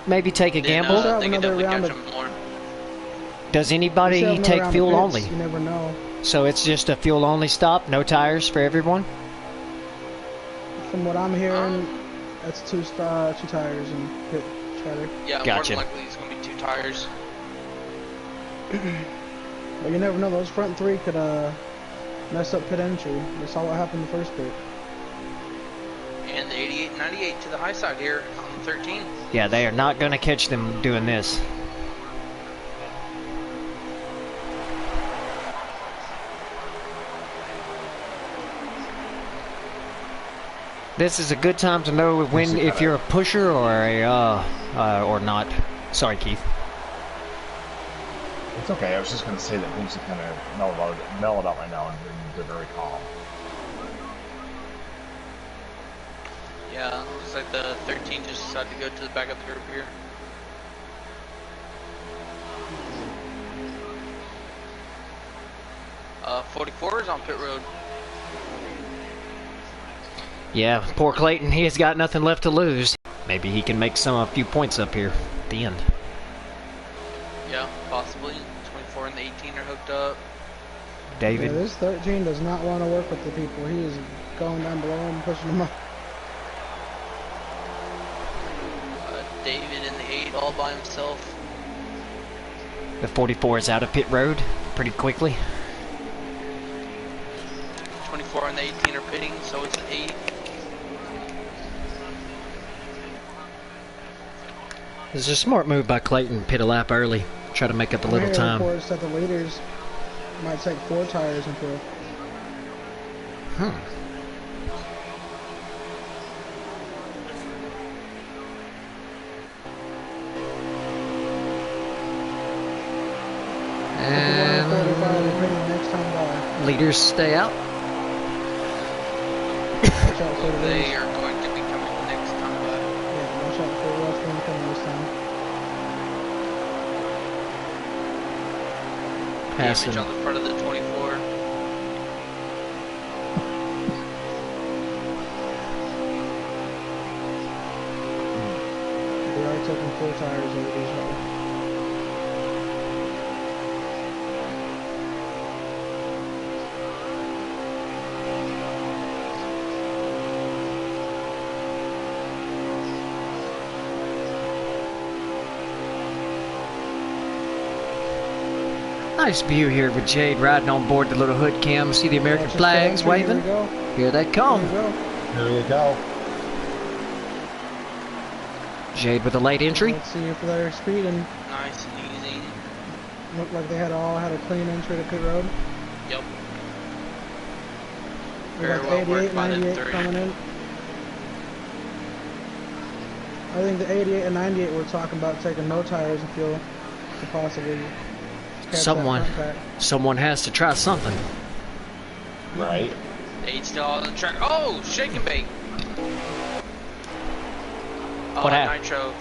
maybe take a Then, gamble. Sure. they can Another definitely catch round them more. Does We anybody still have another take round of fuel pits, only? You never know. So it's just a fuel only stop, no tires for everyone? From what I'm hearing, that's two tires and pit trailer. Yeah, Gotcha. more than likely it's going to be 2 tires. But you never know. Those front 3 could mess up pit entry. We saw what happened in the first pit. And the 88 and 98 to the high side here on the 13. Yeah, they are not going to catch them doing this. This is a good time to know when if you're a pusher or a or not. Sorry, Keith. It's okay. I was just going to say that things are kind of mellowed out right now, and they're very calm. Yeah, looks like the 13 just decided to go to the back of the group here. Uh, 44 is on pit road. Yeah, poor Clayton. He has got nothing left to lose. Maybe he can make a few points up here at the end. Yeah, possibly. 24 and the 18 are hooked up. David. Yeah, this 13 does not want to work with the people. He is going down below and pushing them up. David in the 8 all by himself. The 44 is out of pit road pretty quickly. 24 and the 18 are pitting, so it's an 8. This is a smart move by Clayton. Pit a lap early. Try to make up a little time. Reports that the leaders might take 4 tires until. Leaders stay out. Watch out for the They leads. are going to be coming next time. Yeah, watch out for what's going to come this time. Passing. Damage on the front of the 24. They are taking 4 tires over these right. Nice view here with Jade riding on board the little hood cam. See the American Watch the flags stand, waving? Here we go. Here they come. Here we go. There you go. Jade with a late entry. Let's see if they're speeding. Nice and easy. Looked like they all had a clean entry to pit road. Yep. We Very got well 88, worked by them 98 three. coming in. I think the 88 and 98 we're talking about taking no tires and fuel to possibly catch that Someone front pack. has to try something. Right. 8 still on the track. Oh, shake and bake. What happened? Nitro.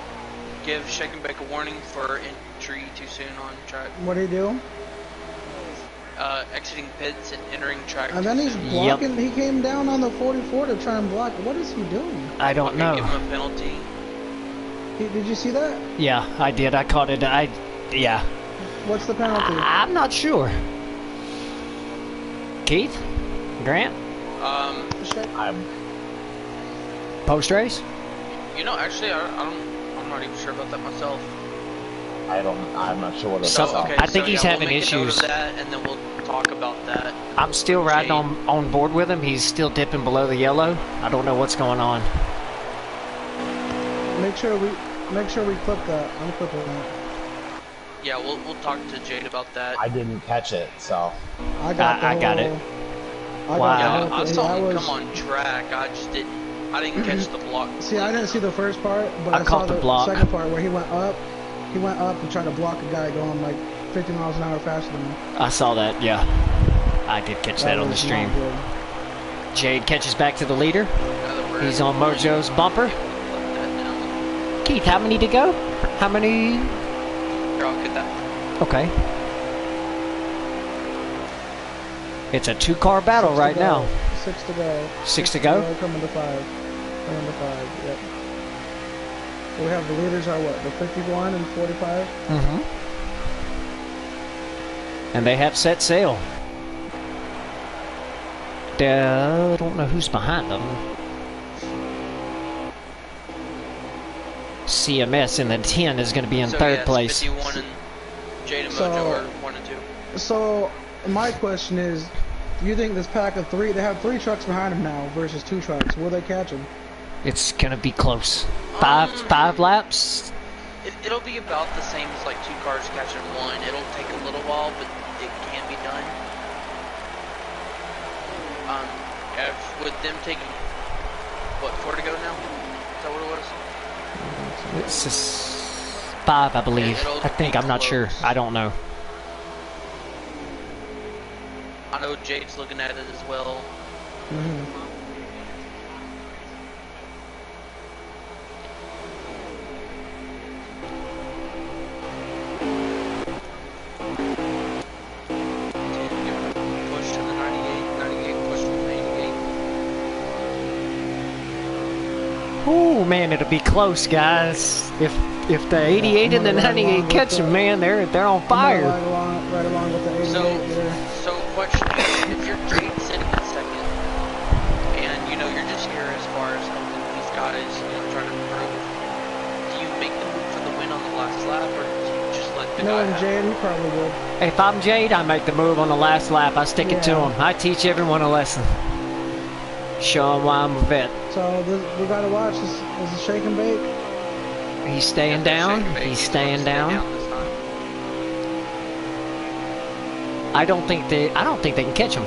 Give shake and bake a warning for entry too soon on track. What did he do? Exiting pits and entering track. And then too he's soon. blocking. He came down on the 44 to try and block. What is he doing? I don't Okay, know. Give him a penalty. Did you see that? Yeah, I did. I caught it. Yeah. What's the penalty? I'm not sure. Keith? Grant? I'm Post race? You know, actually, I'm not even sure about that myself. I'm not sure what it's So, about. Okay, I think so, he's yeah, having we'll make a note issues. of that, and then we'll talk about that. I'm still riding Jade. on board with him. He's still dipping below the yellow. I don't know what's going on. Make sure we clip that. I'm clipping that. Yeah, we'll talk to Jade about that. I didn't catch it, so I got I got it. Wow. Yeah, I saw that him was, come on track. I didn't catch the block. See, I didn't see the first part, but I I, saw caught the block. second part where he went up. He went up and tried to block a guy going like 50 miles an hour faster than me. I saw that, yeah. I did catch that on the was stream. not good. Jade catches back to the leader. Now that we're- He's on Mojo's bumper. Let that down. Keith, how many to go? How many? Here, I'll get that. Okay. It's a 2-car battle 6 to right go. now. 6 to go. 6 to go? Coming to 5. Coming to 5. Yep. We have the leaders are what? The 51 and 45. Mm-hmm. And they have set sail. I don't know who's behind them. CMS in the 10 is going to be in So, third yes, place. 51 and Jade and So- Mojo are 1 and 2. So my question is, do you think this pack of 3? They have 3 trucks behind them now versus 2 trucks. Will they catch them? It's going to be close. Five laps. It'll be about the same as like 2 cars catching 1. It'll take a little while, but it can be done. With them taking what 4 to go now? Is that what it was? It's just 5, I believe. It'll I think. be I'm not sure. close. I don't know. I know Jade's looking at it as well. Mm-hmm. Push to the 98, 98 push to the 88. Oh man, it'll be close, guys. If the 88 and the 98 catch them, man, they're on fire. Right along with the 88 there. So question is, if you're Jade sitting in second, and you know you're just here as far as helping these guys, trying to improve, do you make the move for the win on the last lap, or do you just let the guy Knowing have Jade, he probably would. If I'm Jade, I make the move on the last lap. I stick it to Yeah. him. I teach everyone a lesson. Show them why I'm a vet. So we gotta watch. This is a shake and bake. He's staying down. Shake and bake. He's He's staying gonna stay down. this time. I don't think they can catch him.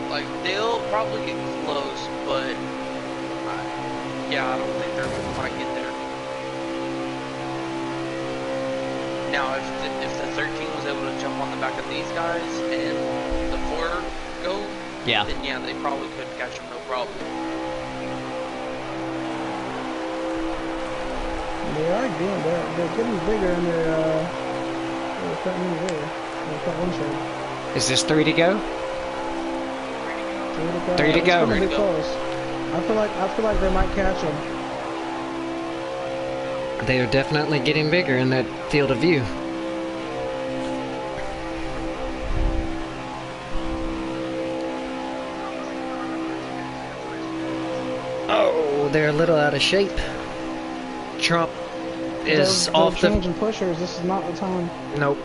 Like, they'll probably get close, but yeah, I don't think they're gonna quite get there. Now, if the 13 was able to jump on the back of these guys and the 4 go, Yeah. then yeah, they probably could catch them, no problem. They are good. They're getting bigger in their front wing there. Their front windshield. Is this 3 to go? 3 to It's go. gonna be close. I feel like they might catch them. They are definitely getting bigger in that field of view. Oh, they're a little out of shape. Trump is They're off the... changing pushers. This is not the time. Nope.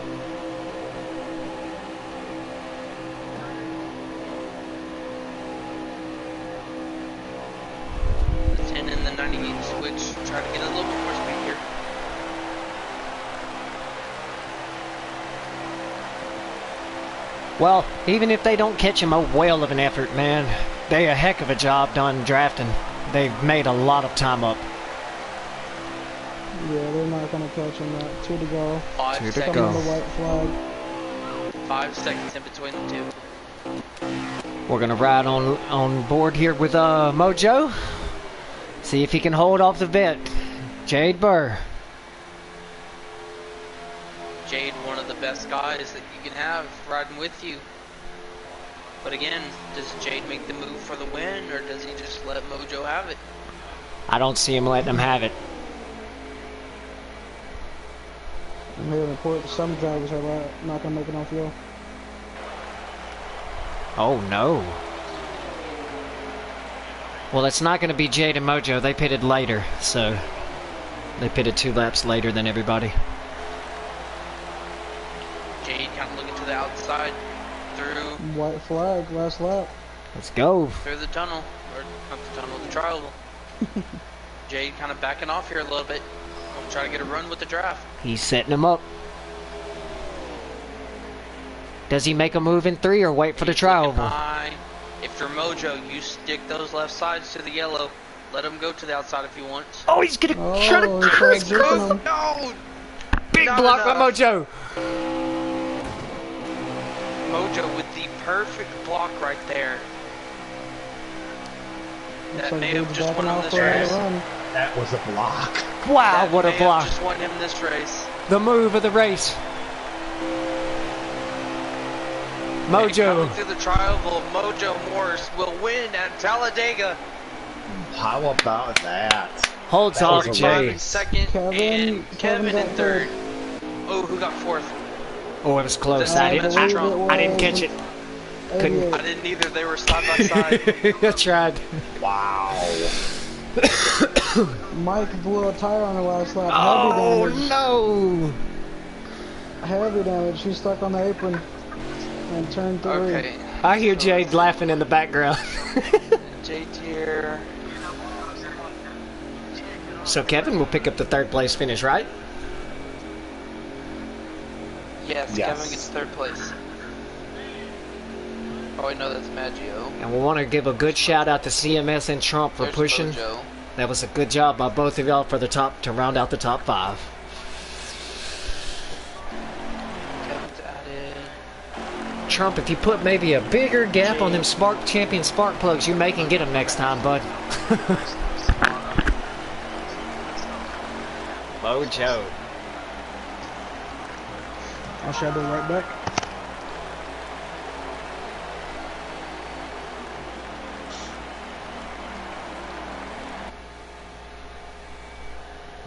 The 10 and the 98 switch, try to get a little bit more speed here. Well, even if they don't catch him, a whale of an effort, man. They a heck of a job done drafting. They've made a lot of time up. Yeah, they're not gonna catch him. 2 to go. 5 2 to seconds. go. On the white flag. 5 seconds in between the two. We're gonna ride on board here with Mojo. See if he can hold off the vet, Jade Burr. Jade, one of the best guys that you can have riding with you. But again, does Jade make the move for the win, or does he just let Mojo have it? I don't see him letting him have it. I made a report. Some drivers are not gonna make it on fuel. Oh no. Well, it's not gonna be Jade and Mojo. They pitted later, so they pitted 2 laps later than everybody. Jade kind of looking to the outside through White flag, last lap. Let's go. through the tunnel, or not the tunnel, the trial. Jade kind of backing off here a little bit. I'm trying to get a run with the draft. He's setting him up. Does he make a move in 3 or wait for the trial? Looking high. If you're Mojo, you stick those left sides to the yellow. Let him go to the outside if he wants. Oh, he's gonna Oh, try he to tried cruise. zipping him. No! Big Not block by enough. Mojo. Mojo with the perfect block right there. That Looks like may have Dave's just backing won him off this for a race. run. That was a block. Wow, That what a may have block. just won him this race. The move of the race. And coming Mojo. through the trial, Mojo Morris will win at Talladega. How about that? Holds That off was a Jay. 45 in second, and Kevin in got third. Oh, who got fourth? Oh, it was close. I I didn't, believe I didn't catch it. Couldn't- I didn't either. They were side by side. I tried. Wow. Mike blew a tire on the last lap. Oh, Heavy damage. no. Heavy damage. He stuck on the apron and turned 3. Okay. I hear Jade laughing in the background. J tier. So Kevin will pick up the 3rd place finish, right? Yes, Yes. Kevin gets third place. Oh, I know that's Maggio. And we want to give a good shout out to CMS and Trump for There's pushing. Mojo. That was a good job by both of y'all for the top to round out the top 5. Kevin's added. Trump, if you put maybe a bigger gap on them champion spark plugs, you may can get them next time, bud. Mojo. I'll shadow right back.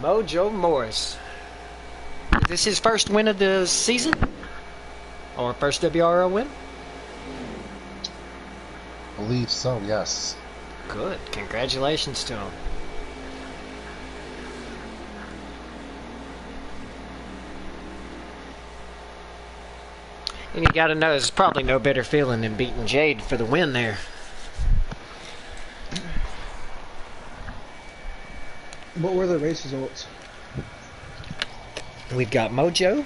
Mojo Morris. Is this his first win of the season? Or first WRL win? Believe so, yes. Good. Congratulations to him. And you gotta know, there's probably no better feeling than beating Jade for the win there. What were the race results? We've got Mojo,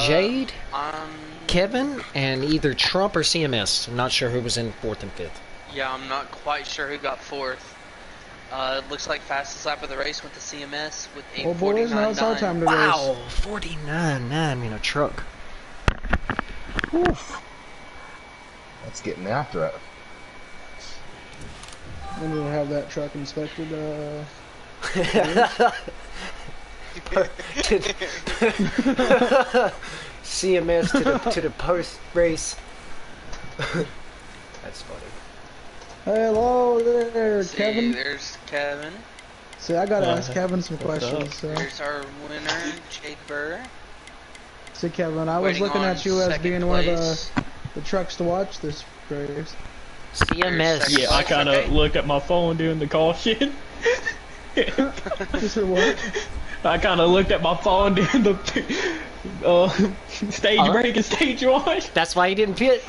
Jade, Um, Kevin, and either Trump or CMS. I'm not sure who was in 4th and 5th. yeah, I'm not quite sure who got fourth. Looks like fastest lap of the race went to CMS with Well, boys, now it's our 8:49.9. time to Wow, 49.9 in a truck. Oof. That's getting after it. race. We need to have that truck inspected. CMS to the post race. That's funny. Hello there, See, Kevin. there's Kevin. See, I gotta ask Kevin some What's questions. up? So. There's our winner, Jake Burr. See, Kevin, I was Waiting looking on at you as second being one of place. the trucks to watch this race. CMS. Yeah, I kind of Okay. looked at my phone during the caution. You said what? I kind of looked at my phone during the stage break and stage one. That's why he didn't pit.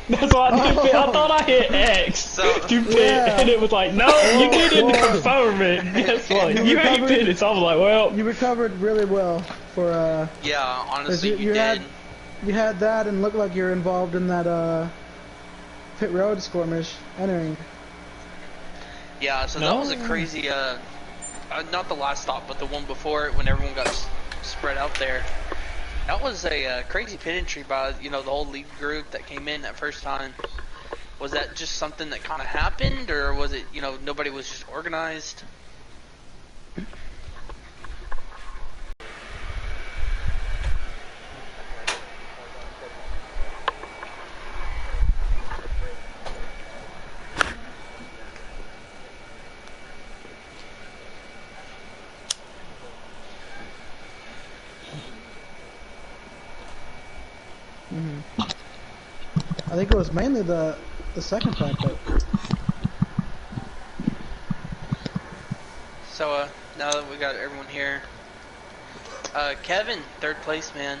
And That's why I didn't pit. I thought I hit X So- to pit, Yeah. and it was like, no, you didn't confirm it. Guess what? You ain't recovered. pitted. So I was like, well, you recovered really well for Yeah, honestly, you you did. you had that and looked like you're involved in that pit road skirmish entering. Yeah, so No. that was a crazy, not the last stop, but the one before it when everyone got spread out there. That was a crazy pit entry by, the whole lead group that came in that first time. Was that just something that kind of happened, or was it, nobody was just organized? I think it was mainly the second time pit. So, now that we got everyone here, Kevin, third place, man.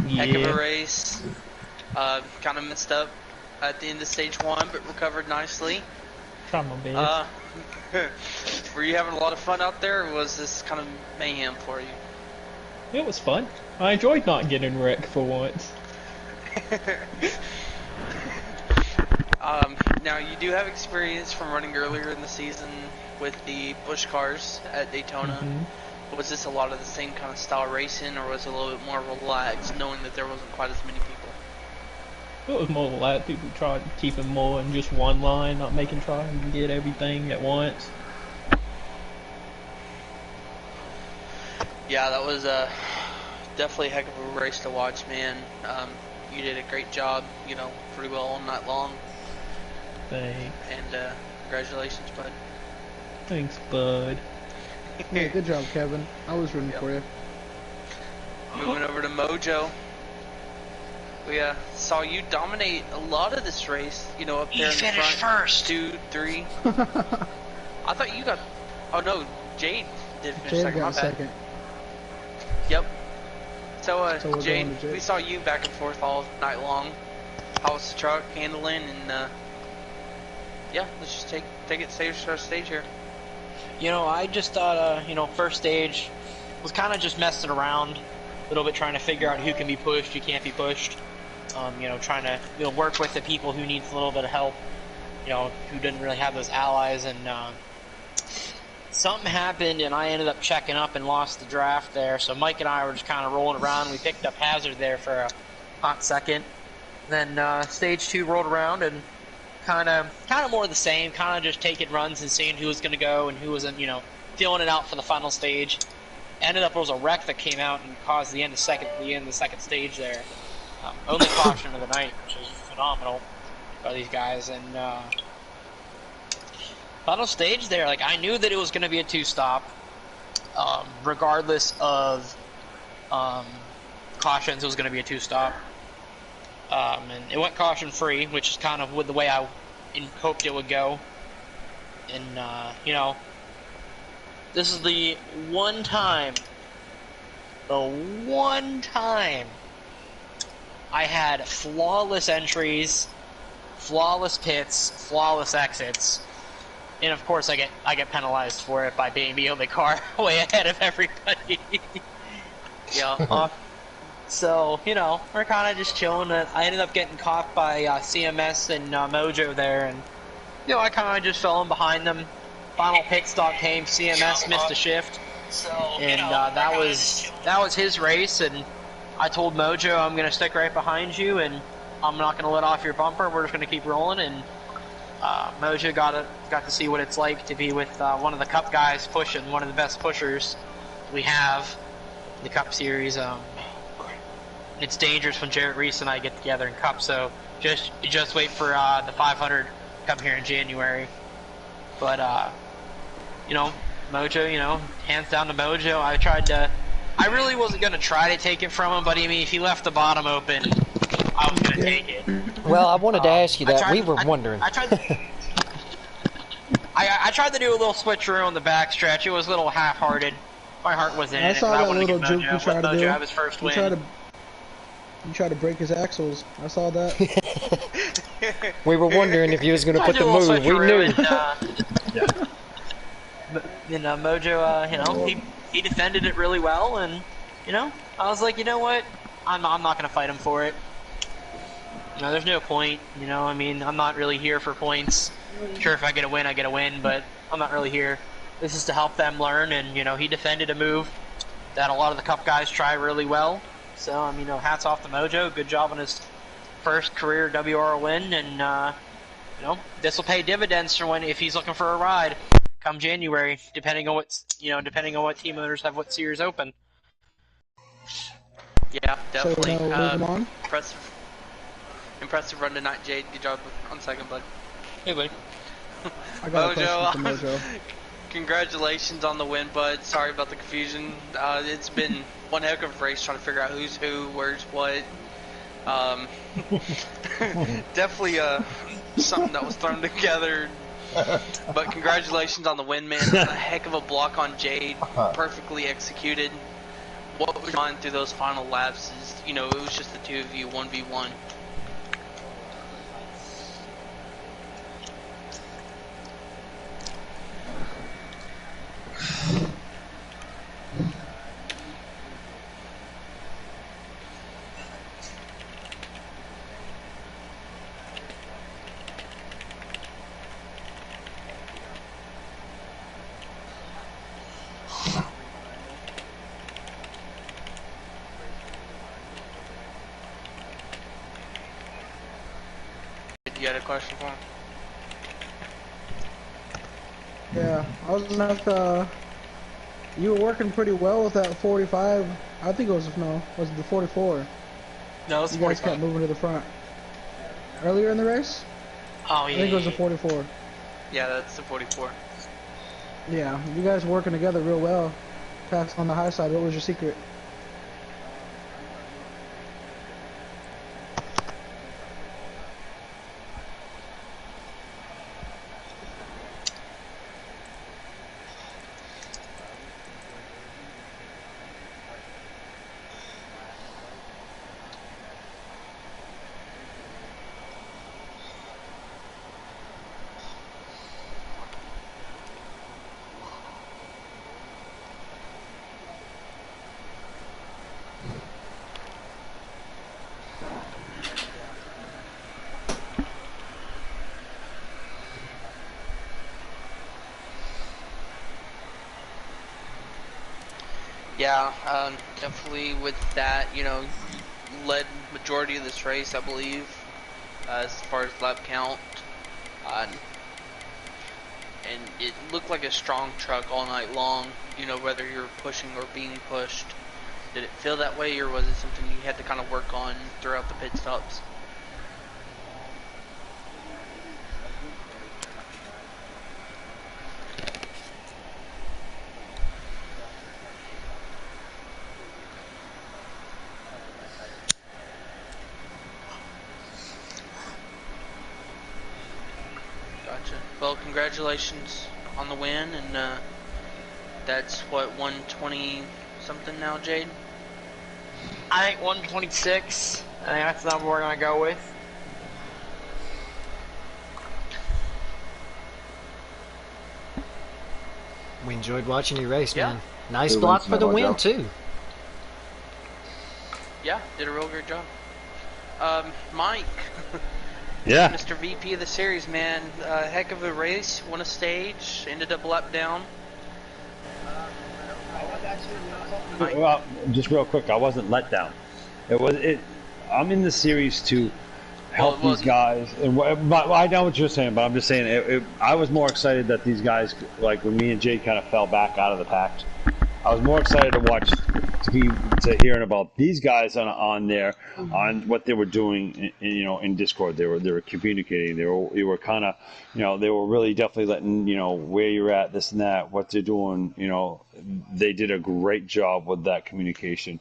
Heck of a yeah. race. Kind of messed up at the end of stage one, but recovered nicely. Try my best. Were you having a lot of fun out there, or was this kind of mayhem for you? It was fun. I enjoyed not getting wrecked for once. Now you do have experience from running earlier in the season with the Busch cars at Daytona. Mm-hmm. Was this a lot of the same kind of style racing, or was it a little bit more relaxed, knowing that there wasn't quite as many people? It was more like people tried keeping more in just one line, not making try and get everything at once. Yeah, that was definitely a heck of a race to watch, man. You did a great job, pretty well all night long. Thanks. And congratulations, bud. Thanks, bud. Yeah, good job, Kevin. I was rooting for you. Moving over to Mojo. We saw you dominate a lot of this race, up there in the front. first. 2, 3. I thought you got. Oh no, Jade did finish Jade second. got My bad. second. Yep. So, So we're Jade, going to Jade. we saw you back and forth all night long. How was the truck handling? And yeah, let's just take it stage to stage here. I just thought, first stage was kind of just messing around a little bit, trying to figure out who can be pushed, who can't be pushed. Trying to work with the people who needs a little bit of help, who didn't really have those allies. And something happened, and I ended up checking up and lost the draft there. So Mike and I were just kind of rolling around. We picked up Hazard there for a hot second. Then stage 2 rolled around, and kind of more of the same, kind of just taking runs and seeing who was going to go and who wasn't, feeling it out for the final stage. Ended up, there was a wreck that came out and caused the end of the second stage there. Only caution of the night, which is phenomenal by these guys. And final stage there, I knew that it was going to be a 2-stop, regardless of cautions. It was going to be a 2-stop. And it went caution free, which is kind of the way I hoped it would go. And this is the one time I had flawless entries, flawless pits, flawless exits, and of course I get penalized for it by being the only car way ahead of everybody. Yeah. So, we're kind of just chilling. I ended up getting caught by CMS and Mojo there, and You know, I kind of just fell in behind them. Final pit stop came. CMS missed a shift, and that was his race. And I told Mojo, I'm gonna stick right behind you, and I'm not gonna let off your bumper. We're just gonna keep rolling. And Mojo got to see what it's like to be with one of the Cup guys pushing, one of the best pushers we have in the Cup series. It's dangerous when GrantRacer and I get together in Cup. So just wait for the 500 to come here in January. But you know, Mojo, you know, hands down to Mojo. I really wasn't gonna try to take it from him, but I mean, if he left the bottom open, I was gonna take it. Well, I wanted to ask you that. We were wondering. I tried to do a little switcheroo on the backstretch. It was a little half-hearted. My heart was in it. I saw that little juke you tried to do. Have his first win. You tried to break his axles. I saw that. We were wondering if he was going to put the move. We knew. And Mojo, you know, he defended it really well, and you know, I was like, you know what, I'm not going to fight him for it. You know, there's no point. You know, I mean, I'm not really here for points. Sure, if I get a win, I get a win, but I'm not really here. This is to help them learn, and you know, he defended a move that a lot of the Cup guys try really well. So, I mean, you know, hats off to Mojo. Good job on his first career WRL win, and you know, this will pay dividends for if he's looking for a ride come January, depending on what team owners have what series open. Yeah, definitely. So now moving on. Impressive run tonight, Jade. Good job on second, bud. Hey, buddy. I got a question for Mojo. Congratulations on the win, bud. Sorry about the confusion. It's been one heck of a race trying to figure out who's who, where's what. Definitely something that was thrown together. But congratulations on the win, man. A heck of a block on Jade. Perfectly executed. What was on through those final laps is, you know, it was just the two of you, 1v1. You had a question for him? Yeah, I was not. You were working pretty well with that 45. I think it was was it the 44? No, it's you guys 45. kept moving to the front. Earlier in the race? Oh yeah. I think it was the 44. Yeah, that's the 44. Yeah, you guys working together real well. Passed on the high side. What was your secret? Yeah, definitely with that, you know, led majority of this race, I believe, as far as lap count. And it looked like a strong truck all night long, you know, whether you're pushing or being pushed. Did it feel that way, or was it something you had to kind of work on throughout the pit stops? Well, congratulations on the win, and that's what, 120 something now, Jade? I think 126. I think that's the number we're gonna go with. We enjoyed watching you race, Yeah. man. Nice block for the win, too. Yeah, did a real great job. Mike. Yeah. Mr. VP of the series, man. Heck of a race. Won a stage. Ended up lap down. Well, just real quick, I wasn't let down. I'm in the series to help these guys. And I know what you're saying, but I'm just saying I was more excited that these guys, like when me and Jay kind of fell back out of the pack. I was more excited to watch, to hearing about these guys on there, on what they were doing, in Discord. They were communicating. They were kind of, they were really definitely letting, where you're at, this and that, what they're doing. They did a great job with that communication.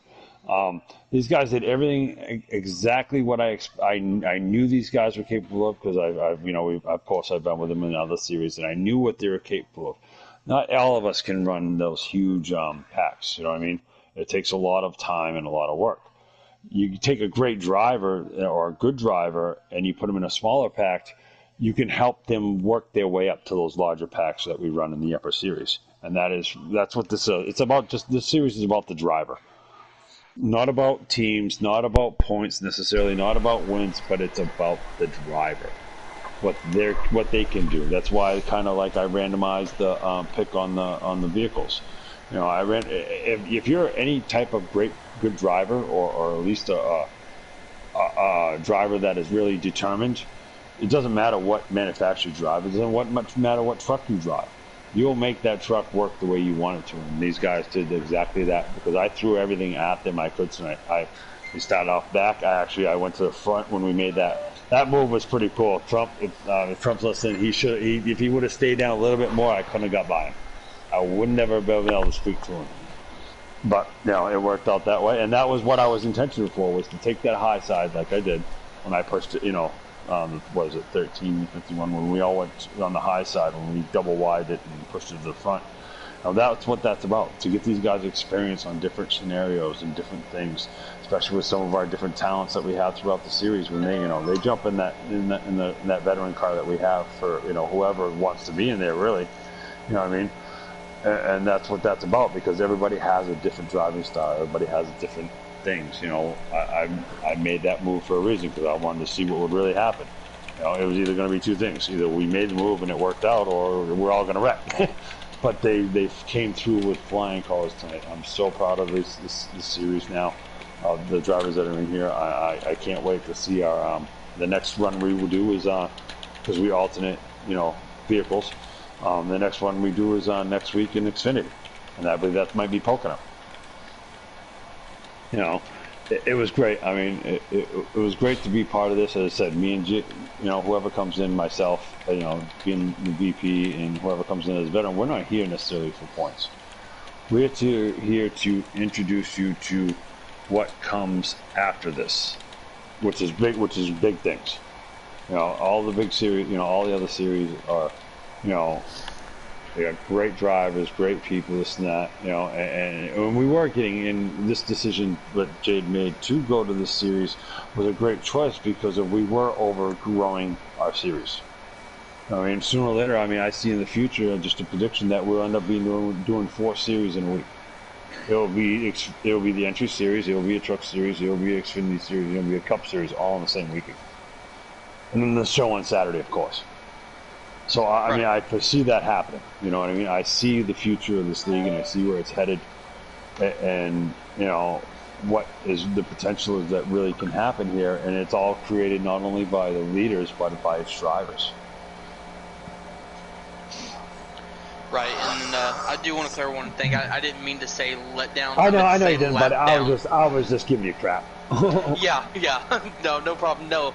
These guys did everything exactly what I knew these guys were capable of, because of course I've been with them in other series, and I knew what they were capable of. Not all of us can run those huge packs, you know what I mean? It takes a lot of time and a lot of work. You take a great driver or a good driver and you put them in a smaller pack, you can help them work their way up to those larger packs that we run in the upper series. And that's what this is. It's about, just this series is about the driver. Not about teams, not about points necessarily, not about wins, but it's about the driver. What they can do. That's why I randomized the pick on the vehicles. If you're any type of good driver, or at least a driver that is really determined, it doesn't matter what manufacturer you drive. It doesn't matter what truck you drive. You'll make that truck work the way you want it to. And these guys did exactly that, because I threw everything at them I could tonight. We started off back. I went to the front when we made that. That move was pretty cool. Trump, if Trump's listening, if he would have stayed down a little bit more, I couldn't have got by him. I would never have been able to speak to him. But it worked out that way, and that was what I was intentional for, was to take that high side like I did when I pushed it. 1351, when we all went on the high side, when we double wide it and pushed it to the front. Now that's what that's about, to get these guys experience on different scenarios and different things, especially with some of our different talents that we have throughout the series. When they jump in that veteran car that we have for whoever wants to be in there, really, you know what I mean. And that's what that's about, because everybody has a different driving style. Everybody has different things. I made that move for a reason, because I wanted to see what would really happen. It was either going to be two things: either we made the move and it worked out, or we're all going to wreck. But they came through with flying colors tonight. I'm so proud of this series now, of the drivers that are in here. I can't wait to see our the next run we will do is because we alternate vehicles. The next one we do is next week in Xfinity, and I believe that might be Pocono. It was great. I mean, it was great to be part of this. As I said, me and whoever comes in, myself, being the VP, and whoever comes in as a veteran, we're not here necessarily for points. We're here to introduce you to what comes after this, which is big things. All the big series, all the other series are, they got great drivers, great people, this and that, and when we were getting in this decision that Jade made to go to this series was a great choice, because we were overgrowing our series. I mean, sooner or later, I see in the future, just a prediction that we'll end up doing 4 series in a week. It'll be the entry series, it'll be a truck series, it'll be an Xfinity series, it'll be a Cup series, all in the same weekend. And then the show on Saturday, of course. So, I mean, I foresee that happening. You know what I mean? I see the future of this league, and I see where it's headed. And, what is the potential that really can happen here. And it's all created not only by the leaders, but by its drivers. Right, and I do want to clear one thing. I didn't mean to say let down. I know you didn't, but I was just giving you crap. yeah. No problem. No,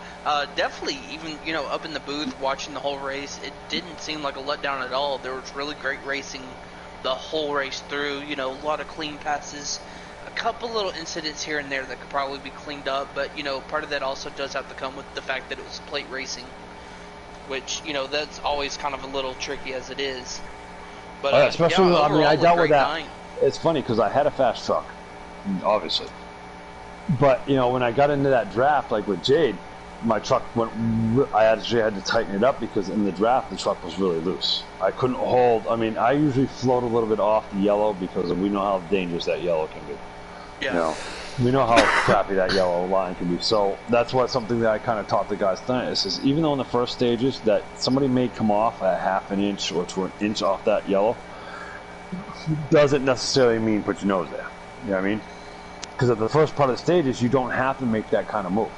definitely. Even up in the booth watching the whole race, it didn't seem like a letdown at all. There was really great racing the whole race through. A lot of clean passes, a couple little incidents here and there that could probably be cleaned up. But part of that also does have to come with the fact that it was plate racing, which that's always kind of a little tricky as it is. But especially, I dealt with that. Night. It's funny because I had a fast truck, obviously. But, when I got into that draft, like with Jade, my truck I actually had to tighten it up, because in the draft, the truck was really loose. I couldn't hold, I usually float a little bit off the yellow, because we know how dangerous that yellow can be. Yeah. We know how crappy that yellow line can be. So that's something that I kind of taught the guys tonight. Is even though in the first stages that somebody may come off a half an inch or to an inch off that yellow, doesn't necessarily mean put your nose there. You know what I mean? Because at the first part of the stages, you don't have to make that kind of move.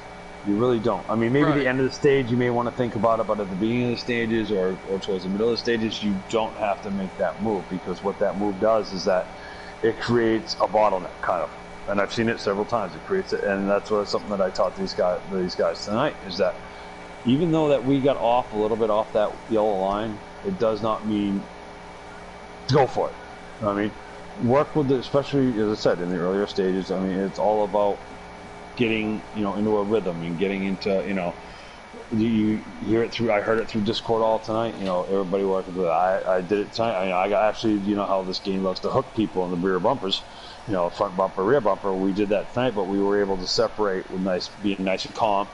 You really don't. I mean, maybe the end of the stage, you may want to think about it, but at the beginning of the stages or towards the middle of the stages, you don't have to make that move, because what that move does is that it creates a bottleneck, kind of. And I've seen it several times. It creates it, and that's something that I taught these guys tonight, is that even though that we got off a little bit off that yellow line, it does not mean go for it. You know what I mean? Work with it, especially, as I said, in the earlier stages. I mean, it's all about getting, into a rhythm and getting into, you hear it through, I heard it through Discord all tonight, everybody working with it. I did it tonight. I got actually, how this game loves to hook people in the rear bumpers, front bumper, rear bumper. We did that tonight, but we were able to separate with being nice and calm.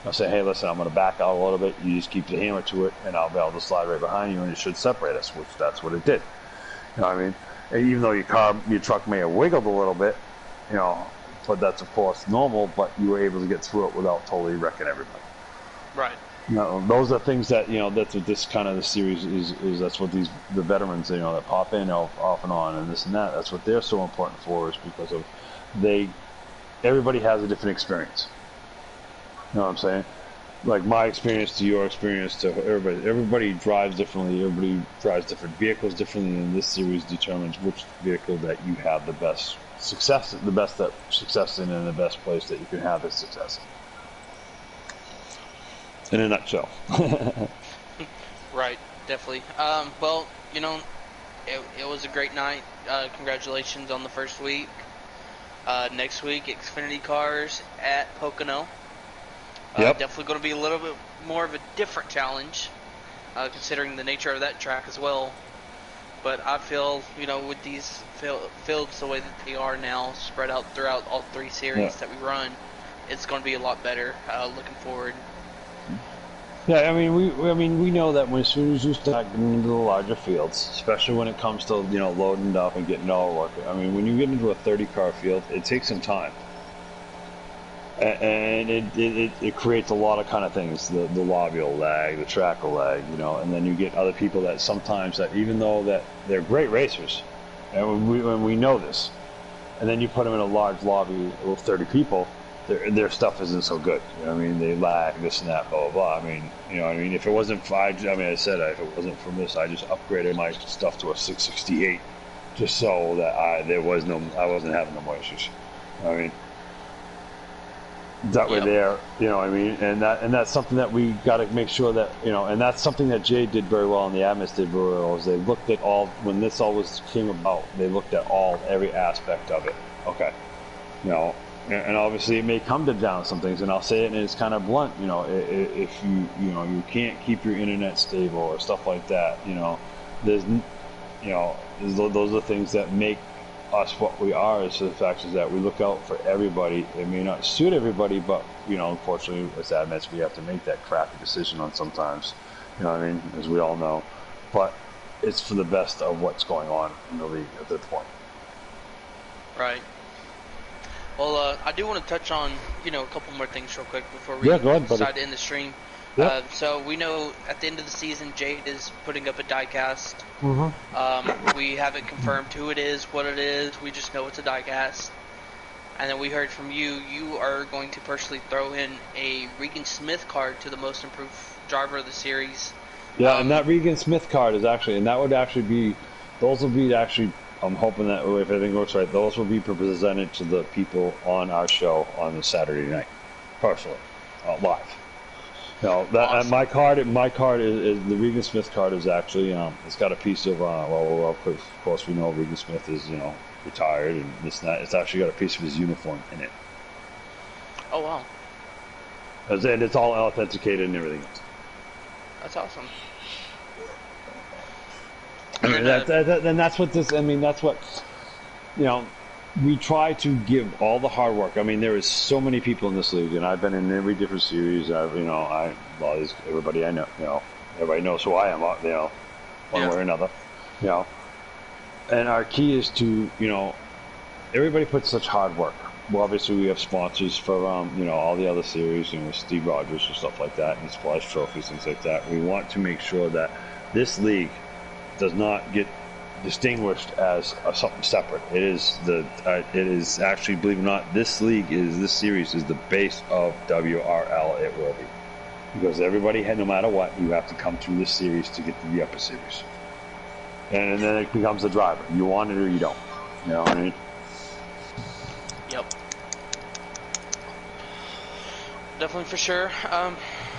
I'll say, hey, listen, I'm going to back out a little bit. You just keep the hammer to it, and I'll be able to slide right behind you, and it should separate us, which that's what it did. You know what I mean? And even though your truck may have wiggled a little bit, but that's of course normal, but you were able to get through it without totally wrecking everybody. Right. Those are things that, that's what this kind of the series is that's what the veterans, that pop in off and on and this and that, that's what they're so important for, is because of everybody has a different experience. You know what I'm saying? Like my experience to your experience to everybody. Everybody drives differently. Everybody drives different vehicles differently, and this series determines which vehicle that you have the best success in, and the best place that you can have this success in a nutshell. Right, definitely. Well, it was a great night. Congratulations on the first week. Next week, Xfinity cars at Pocono. Yep. Definitely going to be a little bit more of a different challenge, considering the nature of that track as well. But I feel, with these fields the way that they are now, spread out throughout all three series that we run, it's going to be a lot better. Looking forward. Yeah, I mean, we know that as soon as you start getting into the larger fields, especially when it comes to loading up and getting all work. I mean, when you get into a 30-car field, it takes some time. And it creates a lot of kind of things. The lobby will lag, the track will lag, and then you get other people that sometimes that even though that they're great racers, and we know this, and then you put them in a large lobby with 30 people, their stuff isn't so good. They lag, this and that, blah, blah, blah. If it wasn't if it wasn't for this, I just upgraded my stuff to a 668 just so that I wasn't having no more issues. That way there, and that's something that we got to make sure that, and that's something that Jay did very well and the admins did very well, is they looked at when this all came about, they looked at every aspect of it. Okay. And obviously it may come down to some things, and I'll say it and it's kind of blunt, if you can't keep your internet stable or stuff like that, those are the things that make us what we are, is the fact is that we look out for everybody. It may not suit everybody, but unfortunately as admins we have to make that crappy decision on sometimes, as we all know, but it's for the best of what's going on in the league at this point. Right. Well, I do want to touch on a couple more things real quick before we go ahead, decide to end the stream. Yep. So we know at the end of the season, Jade is putting up a diecast. We haven't confirmed who it is, what it is. We just know it's a diecast. And then we heard from you. You are going to personally throw in a Regan Smith card to the most improved driver of the series. Yeah, and that Regan Smith card is actually, and that would actually be, those will be actually, I'm hoping that if everything works right, those will be presented to the people on our show on the Saturday night, personally, live. Awesome. My card is the Regan Smith card is actually it's got a piece of of course we know Regan Smith is retired and this and that. It's actually got a piece of his uniform in it. Oh wow! And it's all authenticated and everything else. That's awesome. And that's what this. That's what we try to give all the hard work. There is so many people in this league, and I've been in every different series. Everybody I know, everybody knows who I am, one way or another, And our key is to, everybody puts such hard work. well, obviously we have sponsors for you know, all the other series, you know, Steve Rogers and stuff like that, and Splash Trophies, things like that. We want to make sure that this league does not get distinguished as something separate. It is actually, believe it or not, this series is the base of WRL. It will be, because everybody had, no matter what, you have to come through this series to get to the upper series, and then it becomes the driver. You want it or you don't. You know what I mean? Yep. Definitely for sure.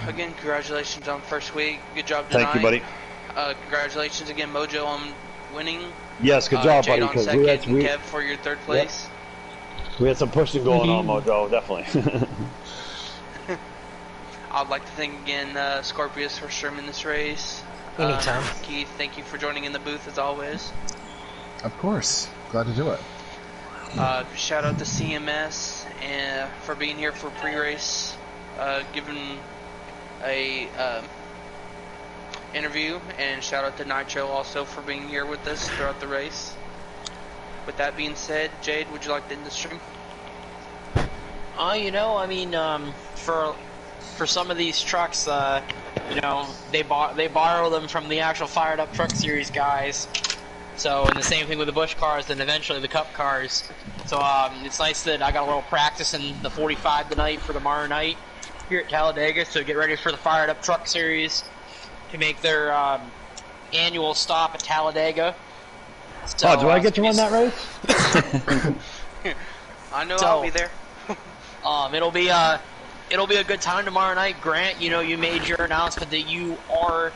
Again, congratulations on first week. Good job tonight. Thank you, buddy. Congratulations again, Mojo, on winning. Yes, good job, Jade buddy. on second, and Kev for your third place. Yep. We had some pushing going on, Mojo, definitely. I'd like to thank again Scorpius for streaming this race. Anytime. Keith, thank you for joining in the booth as always. Of course. Glad to do it. Shout out to CMS for being here for pre-race, giving a interview, and shout out to Nitro also for being here with us throughout the race. With that being said, Jade, would you like to end the stream? You know, I mean, for some of these trucks, you know, they borrow them from the actual fired up truck series guys. So, and the same thing with the Busch cars, and eventually the Cup cars. So, it's nice that I got a little practice in the 45 tonight for tomorrow night here at Talladega, so get ready for the fired up truck series to make their annual stop at Talladega. So, do I get to run that race? I know I'll be there. It'll be a good time tomorrow night. Grant, you know, you made your announcement that you are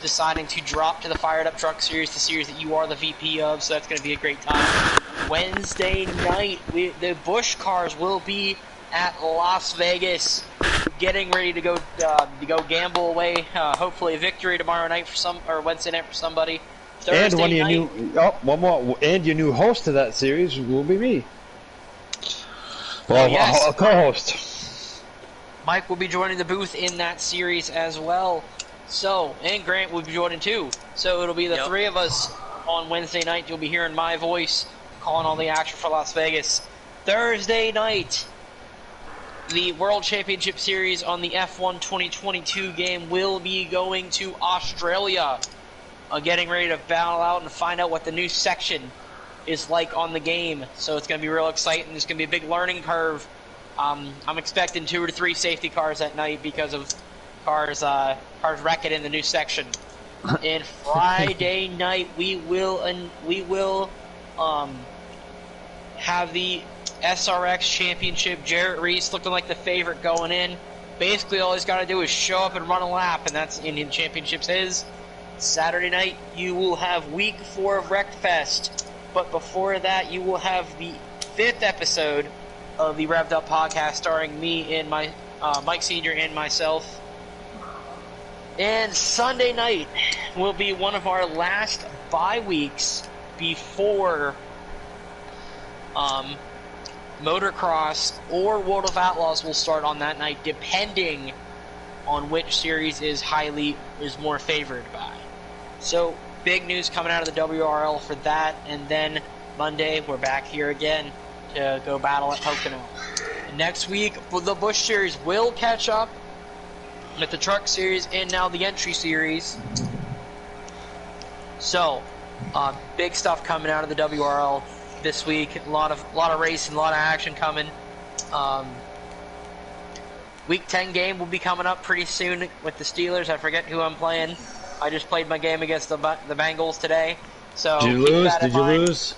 deciding to drop to the fired up truck series, the series that you are the VP of, so that's going to be a great time. Wednesday night, the Busch cars will be at Las Vegas, getting ready to go gamble away. Hopefully, a victory tomorrow night or Wednesday night for somebody. Thursday and your new host to that series will be me. Well, yes. a co-host. Mike will be joining the booth in that series as well. So, and Grant will be joining too. So it'll be the three of us on Wednesday night. You'll be hearing my voice calling all the action for Las Vegas. Thursday night, the World Championship Series on the F1 2022 game will be going to Australia. Getting ready to battle out and find out what the new section is like on the game. So it's going to be real exciting. It's going to be a big learning curve. I'm expecting 2 or 3 safety cars that night because of cars wrecking in the new section. And Friday night we will have the SRX Championship. Jarrett Reese looking like the favorite going in. Basically all he's got to do is show up and run a lap, and that's Indian Championship's his. Saturday night you will have week 4 of Wreckfest, but before that you will have the 5th episode of the Revved Up podcast starring me and my Mike Senior and myself. And Sunday night will be one of our last bye weeks before Motocross or World of Outlaws will start on that night, depending on which series is more favored by. So big news coming out of the WRL for that, and then Monday we're back here again to go battle at Pocono. And next week the Busch series will catch up with the truck series and now the entry series. So big stuff coming out of the WRL this week. A lot of racing, a lot of action coming. Week 10 game will be coming up pretty soon with the Steelers. I forget who I'm playing. I just played my game against the Bengals today. So Did you lose? Did you lose?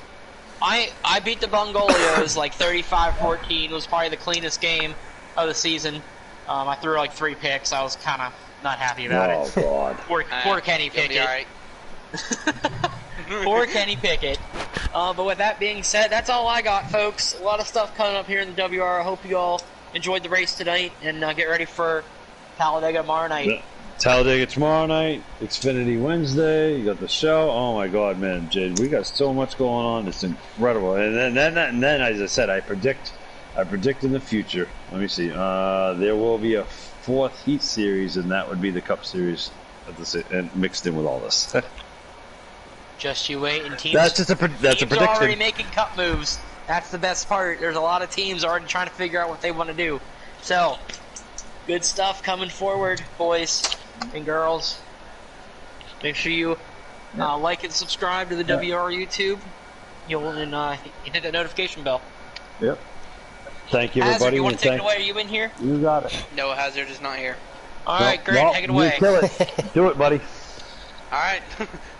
I beat the Bungolios like 35-14. It was probably the cleanest game of the season. I threw like 3 picks. I was kind of not happy about it. Oh, God. Poor Kenny Pickett. Right. Poor Kenny Pickett. But with that being said, that's all I got, folks. A lot of stuff coming up here in the WR. I hope you all enjoyed the race tonight, and get ready for Talladega tomorrow night. Yeah. Talladega tomorrow night, Xfinity Wednesday, you got the show. Oh my God, man, Jade, we got so much going on. It's incredible. And then, as I said, I predict in the future. Let me see. There will be a 4th heat series, and that would be the Cup Series, and mixed in with all this. Just you wait, and teams. That's a prediction. Are already making Cup moves. That's the best part. There's a lot of teams already trying to figure out what they want to do. So, good stuff coming forward, boys and girls. Make sure you like and subscribe to the WR YouTube. And hit that notification bell. Yep. Thank you, Hazard, everybody. you want to take it away? Are you in here? You got it. No, Hazard is not here. All right, Grant, take it away. You kill it. Do it, buddy. All right.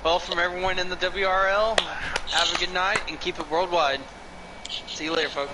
Well, from everyone in the WRL, have a good night and keep it worldwide. See you later, folks.